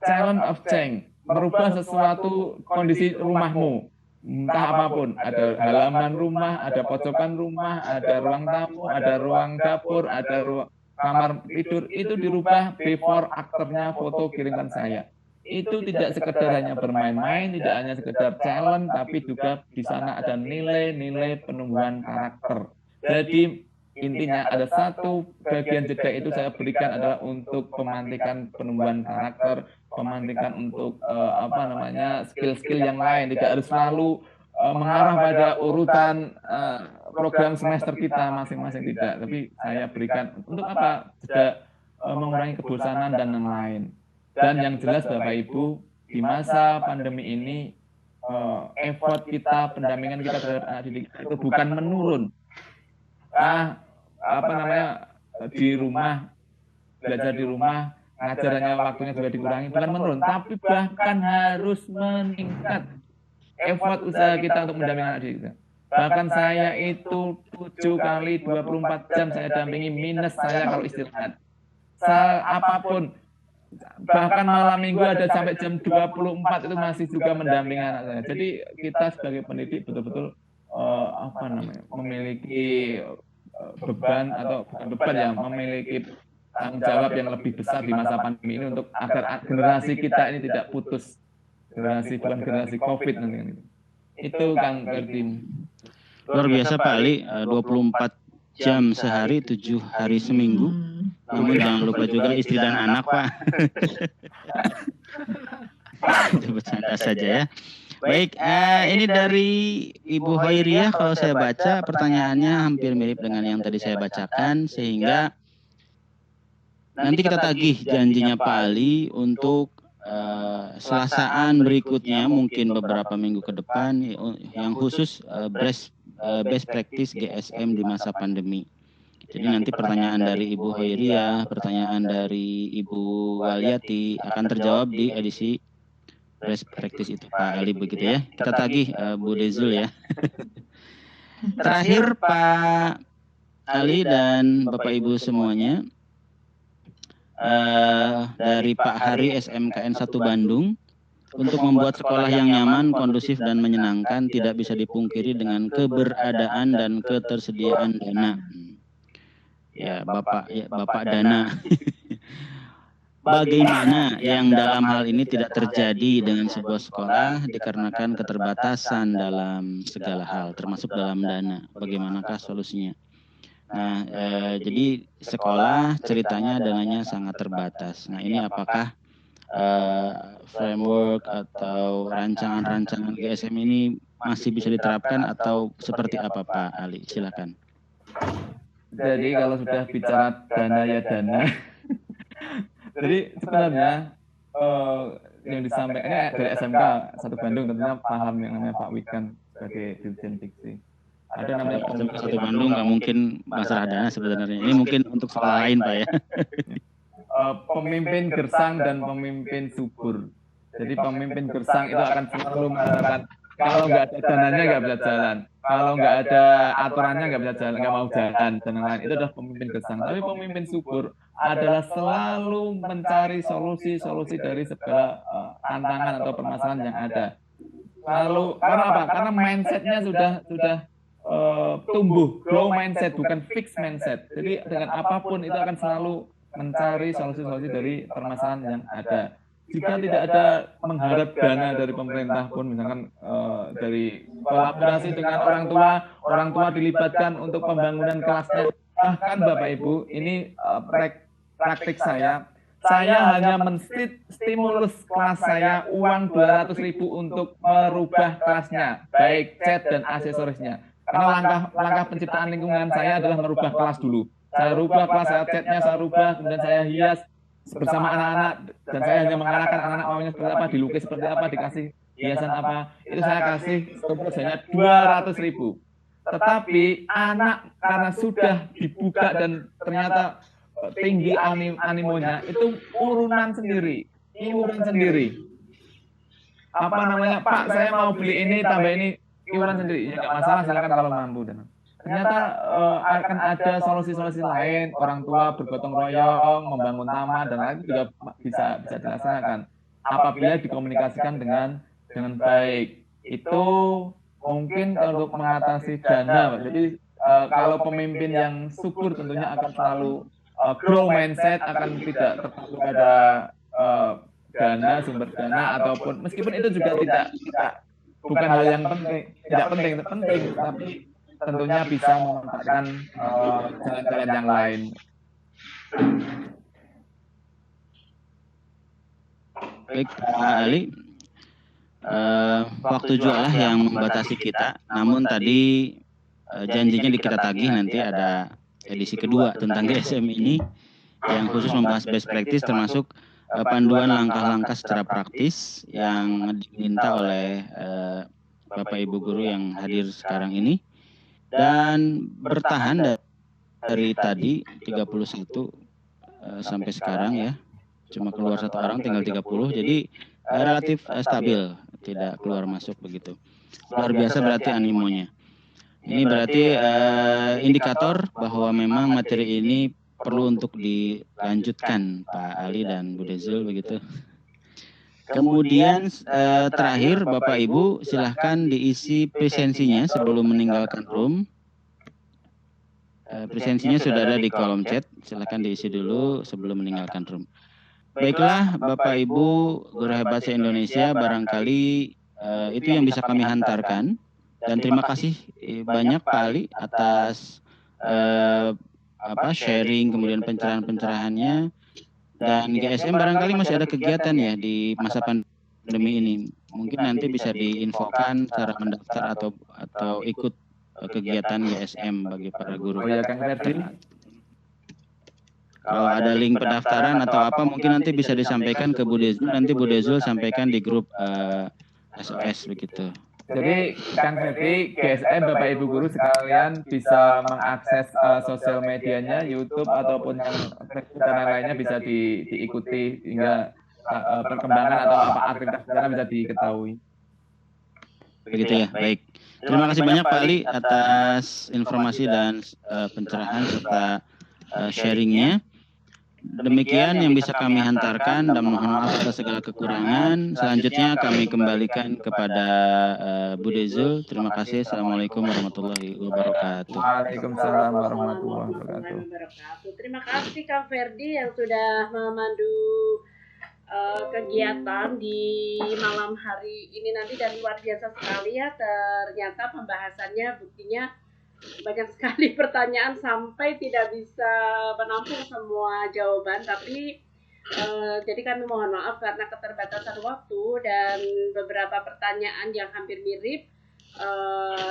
challenge of change, merubah sesuatu kondisi rumahmu, entah apapun. Ada halaman rumah, ada pojokan rumah, ada ruang tamu, ada ruang dapur, ada ruang kamar tidur. Itu dirubah before after-nya foto kirimkan saya. Itu tidak sekedar hanya bermain-main, tidak hanya sekedar challenge, tapi juga di sana ada nilai-nilai penumbuhan karakter. Jadi intinya ada satu bagian jeda itu saya berikan adalah untuk pemantikan penumbuhan karakter, pemantikan untuk skill-skill yang lain. Tidak harus selalu mengarah pada urutan program semester kita masing-masing, tidak. Tapi saya berikan untuk apa? Jeda mengurangi kebosanan dan yang lain. Dan yang jelas Bapak Ibu, di masa pandemi ini effort kita, pendampingan kita terhadap anak didik itu bukan menurun. Di rumah, belajar di rumah, ngajarannya waktunya juga dikurangi, bukan menurun, tapi bahkan harus meningkat effort usaha kita untuk mendampingi anak didik kita. Bahkan saya itu 7 kali 24 jam saya dampingi, minus saya kalau istirahat. Apapun, bahkan malam minggu ada sampai jam 24 itu masih juga mendampingi anak saya. Jadi kita sebagai pendidik betul-betul memiliki beban atau beban yang memiliki tanggung jawab yang lebih besar di masa pandemi ini untuk agar generasi kita ini tidak putus, generasi COVID nanti. Itu Kang Ferdim. Luar biasa Pak Ali, 24 jam sehari, 7 hari seminggu. Namun jangan lupa juga istri dan anak Pak. Itu bercanda saja ya. Baik, ini dari Ibu Hoiriah, kalau saya baca pertanyaannya hampir mirip dengan yang tadi saya bacakan, sehingga nanti kita tagih janjinya Pak Ali untuk Selasaan berikutnya, mungkin beberapa minggu ke depan, yang khusus best practice GSM di masa pandemi. Jadi nanti pertanyaan dari Ibu Hoiriah, pertanyaan dari Ibu Waliati akan terjawab di edisi best practice itu Pak Ali, begitu ya. Kita tagih Bu Dezul ya. Terakhir Pak Ali dan Bapak Ibu semuanya, dari Pak Hari SMKN 1 Bandung, untuk membuat sekolah yang nyaman, kondusif dan menyenangkan tidak bisa dipungkiri dengan keberadaan dan ketersediaan dana. Ya Bapak Dana. Bagaimana yang dalam hal ini tidak terjadi dengan sebuah sekolah dikarenakan keterbatasan dalam segala hal, termasuk dalam dana. Bagaimanakah solusinya? Nah, jadi sekolah ceritanya dananya sangat terbatas. Nah, ini apakah framework atau rancangan-rancangan GSM ini masih bisa diterapkan atau seperti apa Pak Ali? Silakan. Jadi kalau sudah bicara dana ya dana. Jadi sebenarnya yang disampaikan dari SMK 1 Bandung tentunya paham yang namanya Pak Wikan sebagai Dirjen Diksi. Ada namanya SMK 1 Bandung, nggak mungkin masalah dana sebenarnya. Ini mungkin untuk sekolah lain Pak ya. Pemimpin gersang dan pemimpin subur. Jadi pemimpin gersang itu akan selalu mengatakan kalau nggak ada dananya nggak bisa jalan, kalau nggak ada aturannya nggak bisa jalan, nggak mau jalan dan lain-lain. Itu adalah pemimpin gersang. Tapi pemimpin subur adalah selalu mencari solusi-solusi dari segala tantangan atau permasalahan yang ada. Lalu karena apa? Karena mindsetnya sudah tumbuh, grow mindset, bukan fix mindset. Jadi dengan apapun itu akan selalu mencari solusi-solusi dari permasalahan yang ada. Jika tidak ada mengharap dana dari pemerintah pun, misalkan dari kolaborasi dengan orang tua dilibatkan untuk pembangunan kelasnya. Bahkan Bapak Ibu, ini praktik saya hanya menstimulus kelas saya uang 200.000 untuk merubah kelasnya, baik cat dan aksesorisnya. Karena langkah penciptaan lingkungan saya adalah merubah kelas dulu. Saya rubah kelas, saya catnya saya rubah, kemudian saya hias bersama anak-anak, dan saya hanya mengarahkan anak-anak maunya seperti apa, dilukis seperti apa, dikasih hiasan apa, itu saya kasih hanya 200.000. Tetapi anak karena sudah dibuka dan ternyata tinggi animonya, itu iuran sendiri. Apa namanya, Pak, saya mau beli ini, tambah ini, iuran sendiri. Ya nggak masalah, silakan kalau mampu. Dan ternyata akan ada solusi-solusi lain, orang tua bergotong royong, membangun taman, dan lain juga bisa dilaksanakan. Apabila dikomunikasikan dengan baik. Itu mungkin untuk mengatasi dana. Jadi kalau pemimpin yang subur tentunya akan selalu grow mindset, akan tidak terpaku pada dana, sumber dana, ataupun meskipun itu juga bukan hal yang tidak penting, tapi tentunya bisa memanfaatkan jalan-jalan yang lain. Baik, Pak Ali. Waktu juga lah yang membatasi kita. Namun tadi janjinya kita tagih nanti ada edisi kedua tentang GSM ini yang khusus membahas best practice, termasuk panduan langkah-langkah secara praktis yang diminta oleh Bapak Ibu guru yang hadir sekarang ini. Dan bertahan dari tadi 31 sampai sekarang ya, cuma keluar satu orang, tinggal 30, jadi relatif stabil, tidak keluar masuk begitu. Luar biasa berarti animonya. Ini berarti indikator bahwa memang materi ini perlu untuk dilanjutkan, Pak Ali dan Bu Dezul begitu. Kemudian terakhir Bapak Ibu silahkan diisi presensinya sebelum meninggalkan room. Presensinya sudah ada di kolom chat, silahkan diisi dulu sebelum meninggalkan room. Baiklah Bapak Ibu guru hebat se-Indonesia, barangkali itu yang bisa kami hantarkan. Dan terima kasih banyak Pak Ali atas sharing, kemudian pencerahan-pencerahannya. Dan GSM barangkali masih ada kegiatan ya di masa pandemi ini. Mungkin nanti bisa diinfokan cara mendaftar atau ikut kegiatan GSM bagi para guru. Oh ya Kang Ferdi. Kalau ada link pendaftaran atau apa mungkin nanti bisa disampaikan ke Bu Dezul. Nanti Bu Dezul sampaikan di grup SOS begitu. Jadi Kang Ferdi, GSM Bapak Ibu guru sekalian bisa mengakses sosial medianya, YouTube ataupun yang lainnya bisa diikuti hingga perkembangan atau apa aktivitas sana bisa diketahui. Begitu ya, baik. Terima kasih banyak Pak Ali atas informasi dan pencerahan serta sharingnya. Demikian yang bisa kami hantarkan dan mohon maaf atas segala kekurangan. Selanjutnya kami kembalikan kepada Bu Dezul. Terima kasih. Assalamualaikum warahmatullahi wabarakatuh. Waalaikumsalam warahmatullahi wabarakatuh. Terima kasih Kang Ferdi yang sudah memandu kegiatan di malam hari ini nanti, dan luar biasa sekali ya, ternyata pembahasannya buktinya banyak sekali pertanyaan sampai tidak bisa menampung semua jawaban, tapi jadi kami mohon maaf karena keterbatasan waktu dan beberapa pertanyaan yang hampir mirip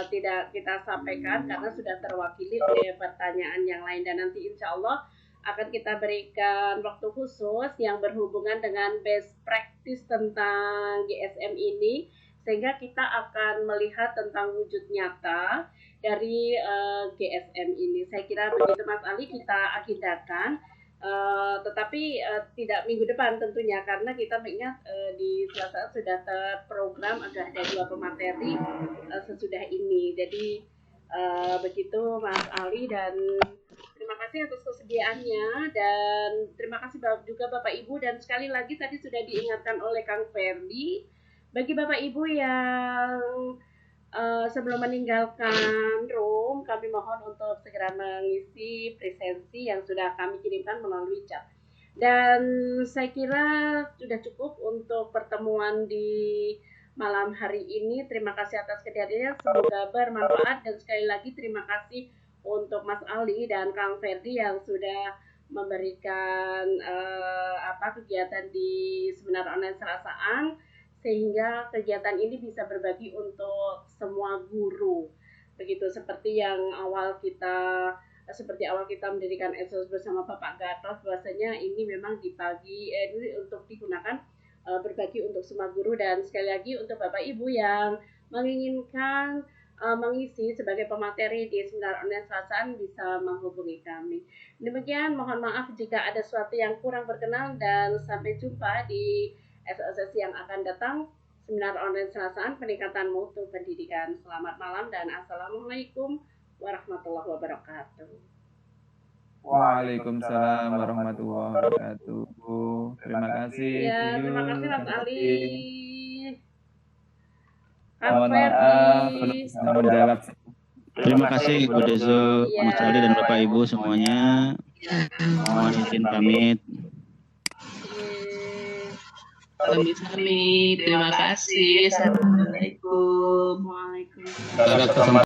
tidak kita sampaikan karena sudah terwakili oleh pertanyaan yang lain, dan nanti insya Allah akan kita berikan waktu khusus yang berhubungan dengan best practice tentang GSM ini, sehingga kita akan melihat tentang wujud nyata dari GSM ini. Saya kira begitu Mas Ali, kita agendakan, tetapi tidak minggu depan tentunya, karena kita mengingat di Selasa sudah terprogram ada 2 pemateri sesudah ini. Jadi begitu Mas Ali, dan terima terima kasih atas kesediaannya dan terima kasih juga Bapak Ibu, dan sekali lagi tadi sudah diingatkan oleh Kang Ferdi, bagi Bapak Ibu yang sebelum meninggalkan room, kami mohon untuk segera mengisi presensi yang sudah kami kirimkan melalui chat. Dan saya kira sudah cukup untuk pertemuan di malam hari ini. Terima kasih atas kehadirannya, semoga bermanfaat, dan sekali lagi terima kasih untuk Mas Ali dan Kang Ferdi yang sudah memberikan kegiatan di seminar online Selasaan, sehingga kegiatan ini bisa berbagi untuk semua guru. Begitu seperti awal kita mendirikan ESOS bersama Bapak Gatot, bahwasanya ini memang ini untuk digunakan berbagi untuk semua guru. Dan sekali lagi untuk Bapak Ibu yang menginginkan mengisi sebagai pemateri di seminar online Selasaan bisa menghubungi kami. Demikian, mohon maaf jika ada sesuatu yang kurang berkenan, dan sampai jumpa di sesi yang akan datang, seminar online Selasaan peningkatan mutu pendidikan. Selamat malam dan assalamualaikum warahmatullahi wabarakatuh. Waalaikumsalam warahmatullahi wabarakatuh. Terima kasih. Ya, terima kasih Mas Ali. Mohon maaf belum bisa menjawab. Terima kasih Bu Dezo, Mas Ali dan Bapak Ibu semuanya. Mohon izin pamit. Sami-sami, terima kasih. Assalamualaikum. Waalaikumsalam.